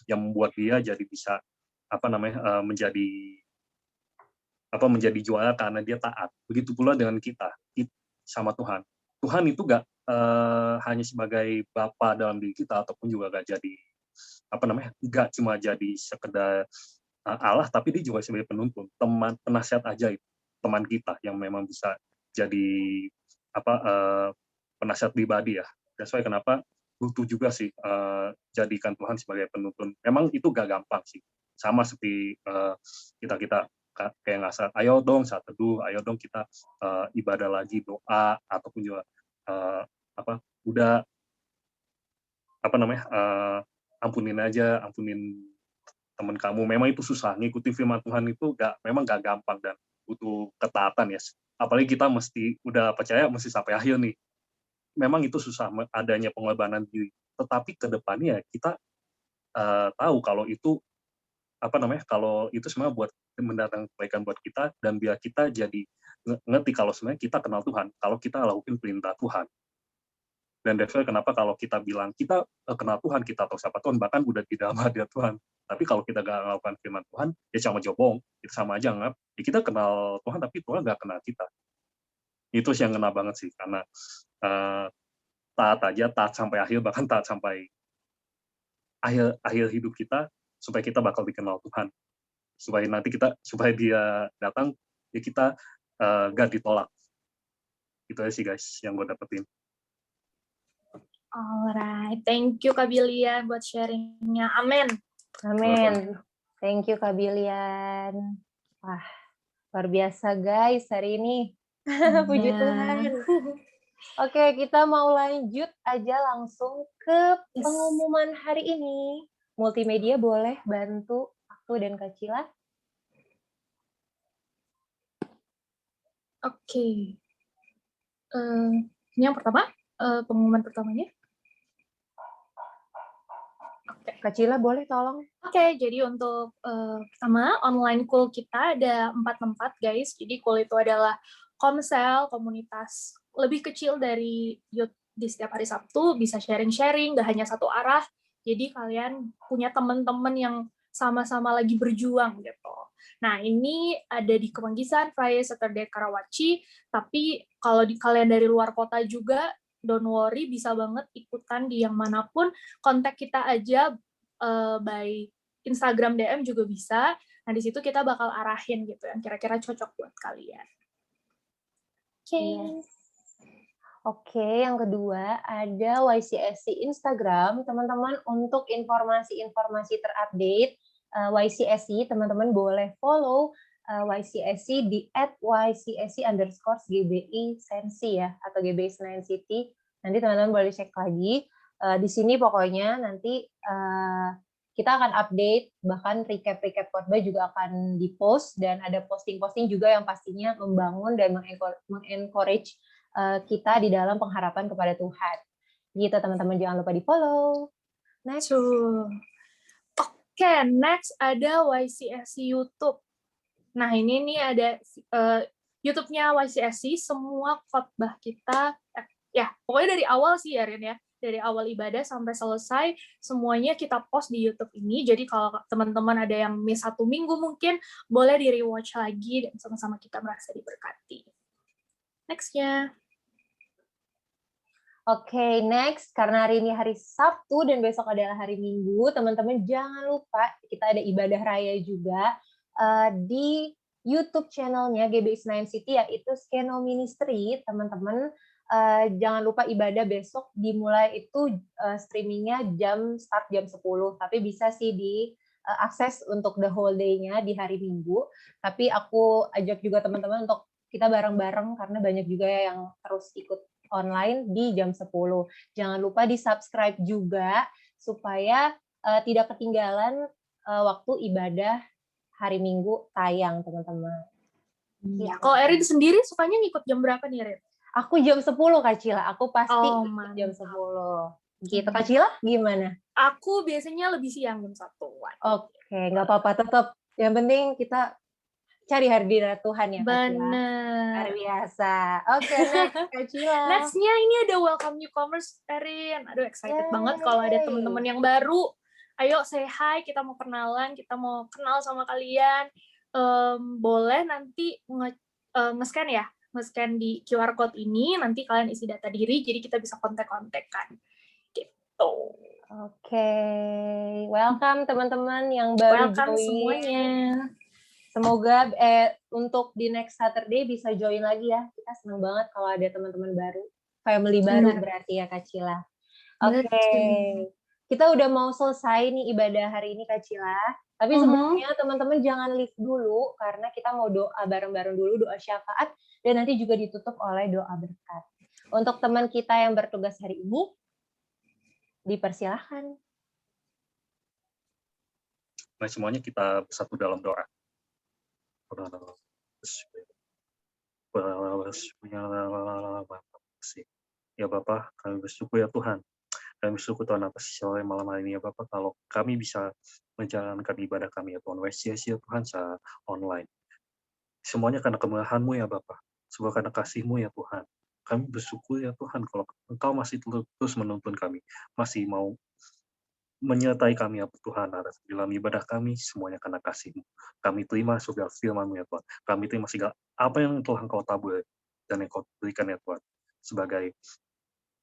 S6: yang membuat dia jadi bisa menjadi juara karena dia taat. Begitu pula dengan kita sama Tuhan. Tuhan itu nggak hanya sebagai Bapa dalam diri kita, ataupun juga nggak cuma jadi sekedar Allah, tapi dia juga sebagai penuntun, teman, penasihat ajaib, teman kita yang memang bisa jadi penasihat pribadi ya. Dan soalnya kenapa butuh juga sih jadikan Tuhan sebagai penuntun. Memang itu gak gampang sih. Sama seperti kita kayak ngasih, ayo dong saat teduh, ayo dong kita ibadah lagi, doa, ataupun juga ampunin teman kamu. Memang itu susah, ngikutin firman Tuhan itu memang gak gampang dan butuh ketaatan ya. Apalagi kita udah percaya mesti sampai akhir nih. Memang itu susah adanya pengorbanan diri. Tetapi ke depannya kita tahu kalau itu kalau itu semua buat mendatangkan kebaikan buat kita, dan biar kita jadi ngerti kalau sebenarnya kita kenal Tuhan, kalau kita lakukan perintah Tuhan. Dan that's why kenapa kalau kita bilang kita kenal Tuhan, kita tahu siapa Tuhan, bahkan udah di dalam hadirat Tuhan. Tapi kalau kita nggak melakukan firman Tuhan, ya sama jobong, itu sama aja nggak. Ya kita kenal Tuhan, tapi Tuhan nggak kenal kita. Itu sih yang kena banget sih, karena taat sampai akhir, bahkan taat sampai akhir hidup kita, supaya kita bakal dikenal Tuhan. Supaya dia datang, ya kita nggak ditolak. Itu aja sih guys, yang gue dapetin.
S1: Alright, thank you Kak Bilian buat sharingnya. Amin.
S2: Amin. Thank you Kak Bilian. Wah, luar biasa guys hari ini. Puji Tuhan. Oke, kita mau lanjut aja langsung ke pengumuman hari ini. Multimedia boleh bantu aku dan Kak Cila?
S1: Oke. Ini yang pertama, pengumuman pertamanya.
S2: Kak Cila boleh tolong?
S1: Oke, jadi untuk pertama online cool kita ada 4 tempat guys. Jadi cool itu adalah komsel, komunitas lebih kecil dari youth di setiap hari Sabtu, bisa sharing-sharing, nggak hanya satu arah. Jadi kalian punya teman-teman yang sama-sama lagi berjuang gitu. Nah ini ada di Kemanggisan, Friday, Saturday, Karawaci. Tapi kalau kalian dari luar kota juga, don't worry, bisa banget ikutan di yang manapun. Kontak kita aja by Instagram DM juga bisa. Nah, di situ kita bakal arahin gitu yang kira-kira cocok buat kalian. Oke.
S2: Yes. Oke, yang kedua ada YCSC Instagram. Teman-teman untuk informasi-informasi terupdate YCSC, teman-teman boleh follow YCSC di @YCSC_GBI Sensi ya, atau GBI Senayan City. Nanti teman-teman boleh cek lagi. Di sini pokoknya nanti kita akan update, bahkan recap khotbah juga akan di-post, dan ada posting-posting juga yang pastinya membangun dan mengencourage kita di dalam pengharapan kepada Tuhan. Gitu teman-teman, jangan lupa di-follow. Next.
S1: Oke, next ada YCSC YouTube. Nah, ini nih ada YouTube-nya YCSC, semua khotbah kita, ya pokoknya dari awal sih ya Rin ya, dari awal ibadah sampai selesai, semuanya kita post di YouTube ini. Jadi kalau teman-teman ada yang miss 1 minggu mungkin, boleh di-rewatch lagi dan sama-sama kita merasa diberkati. Next-nya.
S2: Oke, next. Karena hari ini hari Sabtu dan besok adalah hari Minggu, teman-teman jangan lupa kita ada ibadah raya juga di YouTube channelnya GBI Senayan City, yaitu Skeno Ministry. Teman-teman jangan lupa ibadah besok dimulai itu streamingnya start jam 10, tapi bisa sih diakses untuk the whole day-nya di hari Minggu. Tapi aku ajak juga teman-teman untuk kita bareng-bareng karena banyak juga yang terus ikut online di jam 10. Jangan lupa di-subscribe juga supaya tidak ketinggalan waktu ibadah hari Minggu tayang, teman-teman.
S1: Ya, kalau Erin sendiri sukanya ngikut jam berapa nih, Erin?
S2: Aku jam 10 Kak Cila, aku pasti
S1: Oh,
S2: ikut jam
S1: mantap.
S2: 10. Gitu, Kak Cila gimana?
S1: Aku biasanya lebih siang jam 1-an.
S2: Oke, nggak apa-apa, tetap. Yang penting kita cari hadirat Tuhan ya, Kak Cila. Luar
S1: Bener.
S2: biasa. Oke, next, Kak Cila.
S1: Nextnya ini ada welcome newcomers, Erin. Aduh, excited banget kalau ada
S2: Yeay.
S1: teman-teman yang baru. Ayo say hi, kita mau kenalan, kita mau kenal sama kalian. Boleh nanti nge-scan ya, nge-scan di QR code ini, nanti kalian isi data diri, jadi kita bisa kontak-kontakan. Gitu.
S2: Oke, welcome teman-teman yang baru
S1: Welcome
S2: join.
S1: semuanya.
S2: Semoga untuk di next Saturday bisa join lagi ya. Kita senang banget kalau ada teman-teman baru, family baru
S1: Benar.
S2: berarti ya Kak Cila. Oke,
S1: Betul.
S2: kita udah mau selesai nih ibadah hari ini Kak Cila. Tapi sebelumnya teman-teman jangan leave dulu karena kita mau doa bareng-bareng dulu, doa syafaat dan nanti juga ditutup oleh doa berkat. Untuk teman kita yang bertugas hari ini, dipersilahkan.
S6: Nah, semuanya kita bersatu dalam doa. Ya Bapak, kami bersyukur ya Tuhan. Kami bersyukur Tuhan atas sore malam hari ini ya Bapak, kalau kami bisa menjalankan ibadah kami ya Tuhan, ya Tuhan secara online. Semuanya karena kemurahan-Mu ya Bapak, semua karena kasih-Mu ya Tuhan. Kami bersyukur ya Tuhan kalau Engkau masih terus menuntun kami, masih mau menyertai kami ya Tuhan atas dalam ibadah kami, semuanya karena kasih-Mu. Kami terima segala firman-Mu ya Tuhan. Kami terima segala apa yang telah Engkau tabur dan yang Engkau berikan ya Tuhan, sebagai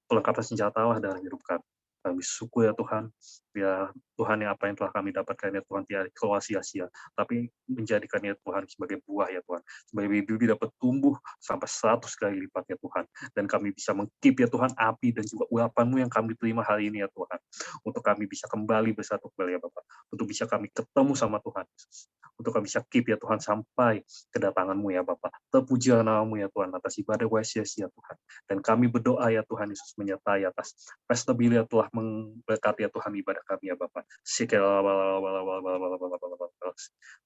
S6: pelengkapan senjata Allah dalam hidup kami. Kami syukur ya Tuhan, biar Tuhan yang apa yang telah kami dapatkan ya Tuhan tidak keluar sia-sia, tapi menjadikan ya Tuhan sebagai buah ya Tuhan, sebagai bibit dapat tumbuh sampai 100 kali lipat ya Tuhan, dan kami bisa mengkip ya Tuhan api dan juga urapan-Mu yang kami terima hari ini ya Tuhan, untuk kami bisa kembali bersatu kembali ya Bapak, untuk bisa kami ketemu sama Tuhan Yesus, untuk kami bisa keep ya Tuhan sampai kedatangan-Mu ya Bapak. Terpujilah nama-Mu ya Tuhan atas ibadah YCS ya Tuhan, dan kami berdoa ya Tuhan Yesus menyertai atas pesta Bilia telah memberkati ya Tuhan ibadah kami ya Bapak.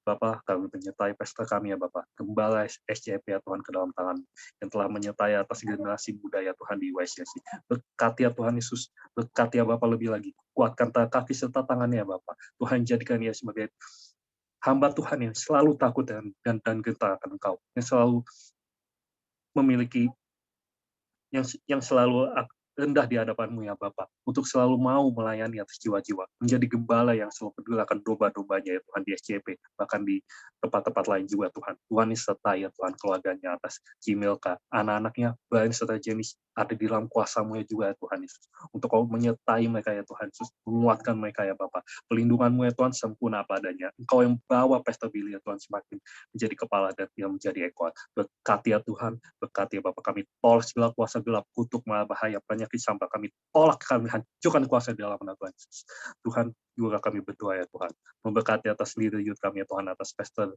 S6: Bapak, kami menyertai pesta kami ya Bapak. Gembala SCP ya Tuhan ke dalam tangan yang telah menyertai atas generasi muda ya Tuhan di YCC. Berkati ya Tuhan Yesus, berkati ya Bapak lebih lagi. Kuatkan kaki serta tangannya ya Bapak. Tuhan jadikan dia sebagai hamba Tuhan yang selalu takut dan gentar akan Engkau, yang selalu memiliki yang selalu rendah di hadapan-Mu ya Bapak, untuk selalu mau melayani atas jiwa-jiwa, menjadi gembala yang selalu peduli akan domba-dombanya ya Tuhan di SCP, bahkan di tempat-tempat lain juga Tuhan. Tuhan sertai ya Tuhan keluarganya atas Cimelka, anak-anaknya, Brian serta Jenis ada di dalam kuasa-Mu ya juga ya Tuhan Yesus. Untuk Kau menyertai mereka ya Tuhan Yesus, menguatkan mereka ya Bapak. Pelindungan-Mu ya Tuhan sempurna apa adanya. Engkau yang bawa pesta Bilia ya Tuhan semakin menjadi kepala dan dia menjadi ekor. Berkati ya Tuhan, berkati ya Bapak, kami tolak segala kuasa gelap, kutuk, malah bahaya, penyakit sampah, kami tolak, kami hancurkan kuasa di dalam nama Tuhan Yesus. Tuhan, juga kami berdoa ya Tuhan, memberkati atas leader youth kami ya Tuhan, atas pesta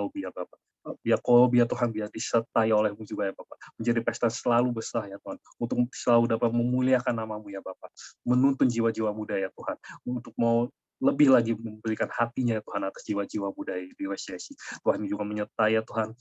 S6: lobby ya Bapak. Biar Kobi ya Tuhan, biar disertai oleh-Mu juga ya Bapak, menjadi pesta selalu besar ya Tuhan, untuk selalu dapat memuliakan nama-Mu ya Bapak, menuntun jiwa-jiwa muda ya Tuhan, untuk mau lebih lagi memberikan hatinya ya Tuhan atas jiwa-jiwa muda di WCC. Tuhan juga menyertai ya Tuhan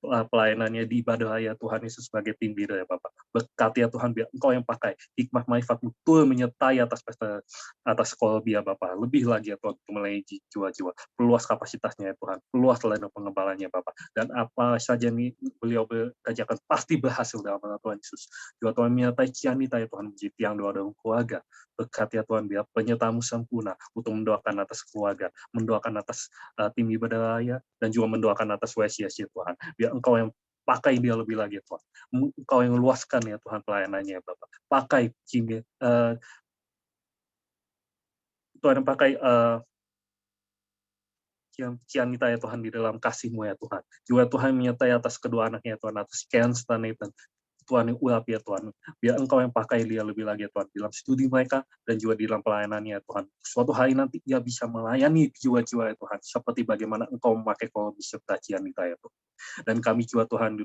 S6: pelayanannya di ibadah ya Tuhan Yesus sebagai tim leader ya Bapak. Berkati ya Tuhan, biar Engkau yang pakai hikmah manfaat-Mu turun menyertai atas pesta, atas sekolah ya Bapak. Lebih lagi ya Tuhan untuk melayani jiwa-jiwa. Perluas kapasitasnya ya Tuhan, perluas ladang pengembalannya Bapak. Dan apa saja nih beliau kerjakan pasti berhasil dalam nama Tuhan Yesus. Juga Tuhan menyertai Cianita ya Tuhan, menjadi tiang doa dalam keluarga. Berkati ya Tuhan, biar penyertaan-Mu sempurna untuk mendoakan atas keluarga, mendoakan atas tim ibadah raya, dan juga mendoakan atas WCS ya Tuhan. Biar Engkau yang pakai dia lebih lagi ya Tuhan. Engkau yang luaskan ya Tuhan pelayanannya ya Bapak. Pakai Tuhan yang pakai Cianita ya Tuhan di dalam kasih-Mu ya Tuhan. Juga Tuhan menyertai atas kedua anaknya ya Tuhan, atas Ken dan Nathan. Tuhan yang urap ya Tuhan, biar Engkau yang pakai dia lebih lagi ya Tuhan, dalam studi mereka dan juga di dalam pelayanannya ya Tuhan. Suatu hari nanti dia bisa melayani jiwa-jiwa ya Tuhan, seperti bagaimana Engkau memakai Kolbi serta Cianita ya Tuhan. Dan kami juga Tuhan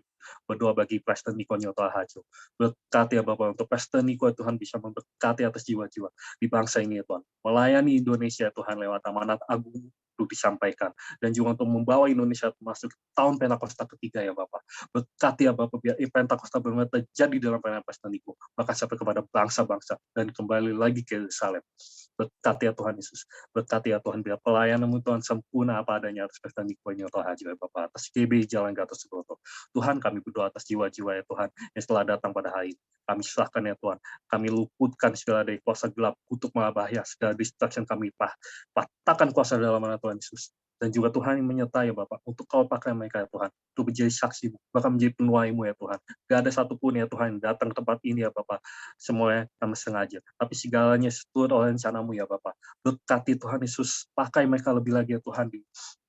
S6: berdoa bagi Preston Niko Nyoto Hajo. Berkati ya Bapak untuk Preston Niko Tuhan bisa memberkati atas jiwa-jiwa di bangsa ini ya Tuhan. Melayani Indonesia Tuhan lewat amanat agung untuk disampaikan. Dan juga untuk membawa Indonesia masuk tahun Pentakosta ketiga ya Bapak. Berkati ya Bapak biar Pentakosta benar-benar terjadi dalam Preston Niko. Bahkan sampai kepada bangsa-bangsa dan kembali lagi ke Yerusalem. Berkati ya Tuhan Yesus. Berkati ya Tuhan biar pelayananmu Tuhan sempurna apa adanya atas Preston Niko Nyoto Hajo ya Bapak. Atas GB Jalan Gatot Subroto. Tuhan kami berdoa atas jiwa-jiwa ya Tuhan yang setelah datang pada hari ini. Kami serahkan ya Tuhan. Kami luputkan segala dari kuasa gelap, kutuk maha bahaya, segala distraction kami patahkan kuasa dalam nama Tuhan Yesus. Dan juga Tuhan yang menyertai ya Bapak, untuk kau pakai mereka ya Tuhan, untuk menjadi saksi, bahkan menjadi penuaimu ya Tuhan. Gak ada satupun ya Tuhan yang datang ke tempat ini ya Bapak, semuanya kami sengaja. Tapi segalanya seturut oleh rencanamu ya Bapak. Berkati Tuhan Yesus, pakai mereka lebih lagi ya Tuhan di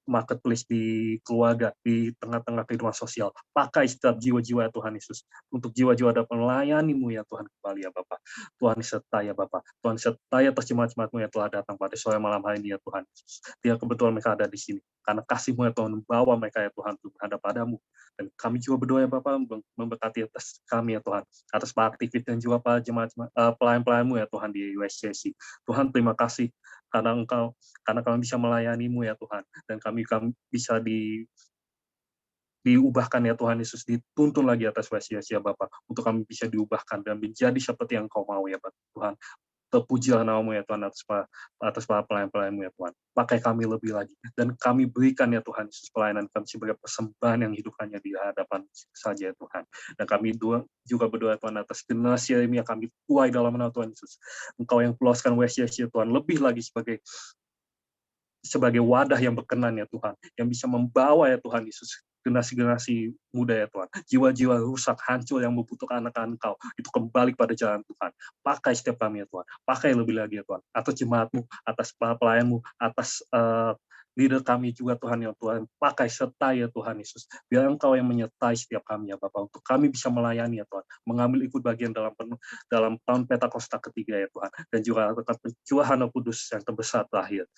S6: marketplace, di keluarga, di tengah-tengah kehidupan sosial. Pakai setiap jiwa-jiwa ya Tuhan Yesus, untuk jiwa-jiwa dapat melayanimu ya Tuhan kembali ya Bapak. Tuhan sertai ya Bapak. Tuhan sertai atas jemaat-jemaatmu yang telah datang pada sore malam hari ini ya Tuhan Yesus. Biar kebetulan mereka ada di sini. Karena kasih-Mu ya Tuhan membawa mereka ya Tuhan untuk menghadap padamu. Dan kami juga berdoa ya Bapak memberkati atas kami ya Tuhan. Atas para aktivis dan juga para pelayan-pelayan-Mu ya Tuhan di USCC. Tuhan terima kasih karena kami bisa melayani-Mu ya Tuhan. Dan kami bisa diubahkan ya Tuhan Yesus, dituntun lagi atas sia-sia Bapak, untuk kami bisa diubahkan dan menjadi seperti yang Kau mau ya Tuhan. Terpujilah nama-Mu ya Tuhan atas para pelayan-pelayan-Mu ya Tuhan. Pakai kami lebih lagi dan kami berikan ya Tuhan Yesus pelayanan kami sebagai persembahan yang hidup hanya di hadapan saja ya Tuhan. Dan kami juga berdoa Tuhan atas generasi ini yang kami tuai dalam nama Tuhan Yesus. Engkau yang peloskan WCC Tuhan lebih lagi sebagai wadah yang berkenan ya Tuhan, yang bisa membawa ya Tuhan Yesus generasi-generasi muda ya Tuhan, jiwa-jiwa rusak, hancur yang membutuhkan anak-anak Engkau, itu kembali pada jalan Tuhan. Pakai setiap kami ya Tuhan, pakai lebih lagi ya Tuhan, atas jemaat-Mu, atas para pelayan-Mu, atas leader kami juga Tuhan ya Tuhan, pakai sertai ya Tuhan Yesus, biar Engkau yang menyertai setiap kami ya Bapak, untuk kami bisa melayani ya Tuhan, mengambil ikut bagian dalam tahun Pentakosta ketiga ya Tuhan, dan juga akan pencurahan Roh Kudus yang terbesar terakhir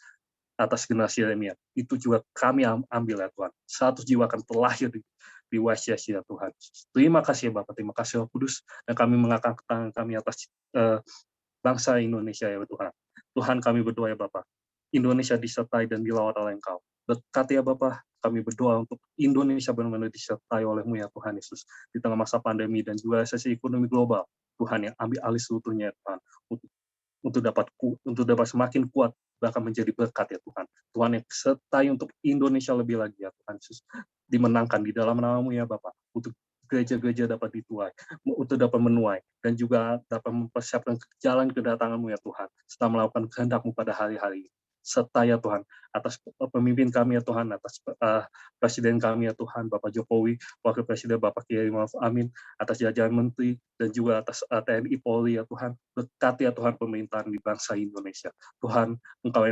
S6: atas generasi Yeremia. Itu juga kami ambil ya Tuhan. 100 jiwa akan terlahir di YCC ya Tuhan. Terima kasih ya Bapak, terima kasih Roh Kudus, dan kami mengangkat tangan kami atas bangsa Indonesia ya Tuhan. Tuhan kami berdoa ya Bapak, Indonesia disertai dan dilawat oleh Engkau. Berkati ya Bapak, kami berdoa untuk Indonesia benar-benar disertai oleh-Mu ya Tuhan Yesus. Di tengah masa pandemi dan juga resesi ekonomi global, Tuhan yang ambil alih seluruhnya ya Tuhan. Untuk dapat semakin kuat, bahkan menjadi berkat ya Tuhan. Tuhan yang sertai untuk Indonesia lebih lagi ya Tuhan Yesus. Dimenangkan di dalam nama-Mu ya Bapak. Untuk gereja-gereja dapat dituai, untuk dapat menuai, dan juga dapat mempersiapkan jalan kedatangan-Mu ya Tuhan, setelah melakukan kehendak-Mu pada hari-hari ini. Serta ya Tuhan, atas pemimpin kami ya Tuhan, atas presiden kami ya Tuhan, Bapak Jokowi, Wakil Presiden Bapak Kiai Ma'ruf Amin, atas jajaran menteri, dan juga atas TNI Polri ya Tuhan, berkati ya Tuhan pemerintahan di bangsa Indonesia. Tuhan, Engkau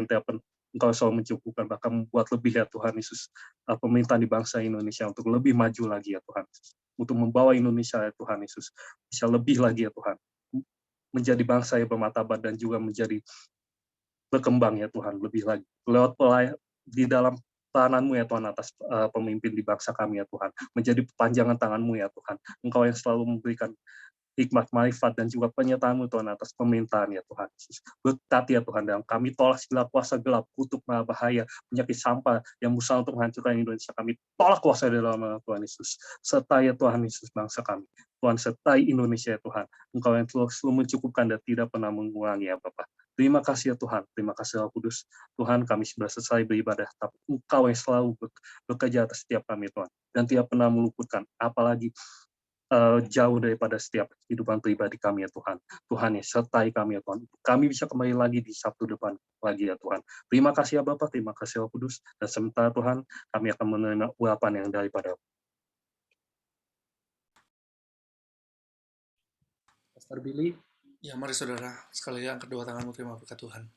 S6: selalu mencukupkan, bahkan membuat lebih ya Tuhan Yesus, pemerintahan di bangsa Indonesia untuk lebih maju lagi ya Tuhan, untuk membawa Indonesia ya Tuhan Yesus, bisa lebih lagi ya Tuhan, menjadi bangsa yang bermartabat dan juga menjadi berkembang ya Tuhan lebih lagi lewat di dalam peranan-Mu ya Tuhan atas pemimpin di bangsa kami ya Tuhan, menjadi panjangan tangan-Mu ya Tuhan. Engkau yang selalu memberikan hikmat, marifat, dan juga penyertaan-Mu Tuhan atas pemerintahan ya Tuhan Yesus. Berkati ya Tuhan, dan kami tolak segala kuasa gelap, kutuk bahaya, penyakit sampah yang berusaha untuk menghancurkan Indonesia. Kami tolak kuasa di dalam nama Tuhan Yesus. Sertai ya Tuhan Yesus bangsa kami. Tuhan sertai Indonesia ya Tuhan. Engkau yang selalu mencukupkan dan tidak pernah mengurangi ya Bapak. Terima kasih ya Tuhan, terima kasih Roh Kudus. Tuhan, kami sudah selesai beribadah, tapi Engkau yang selalu bekerja atas setiap kami Tuhan, dan tidak pernah meluputkan, apalagi jauh daripada setiap kehidupan pribadi kami ya Tuhan. Tuhan ya, sertai kami ya Tuhan. Kami bisa kembali lagi di Sabtu depan lagi ya Tuhan. Terima kasih ya Bapak, terima kasih Roh Kudus, dan sementara Tuhan, kami akan menerima urapan yang daripada
S5: Pastor Billy.
S4: Ya, mari saudara, sekali lagi angkat kedua tanganmu, terima berkat Tuhan.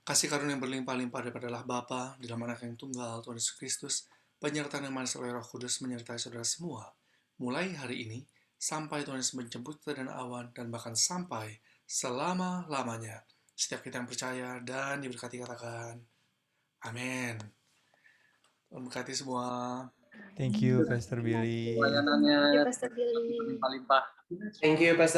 S4: Kasih karunia yang berlimpah-limpah daripadalah Bapa, di dalam Anak yang tunggal, Tuhan Yesus Kristus, penyertaan yang manis oleh Roh Kudus menyertai saudara semua, mulai hari ini, sampai Tuhan Yesus menjemput kita dan awan, dan bahkan sampai selama-lamanya. Setiap kita yang percaya dan diberkati katakan, amin. Tuhan berkati semua.
S7: Thank you, Pastor Billy.
S5: Pelayanannya
S1: Ya, Pastor Billy.
S5: berlimpah-limpah.
S8: Thank you, Pastor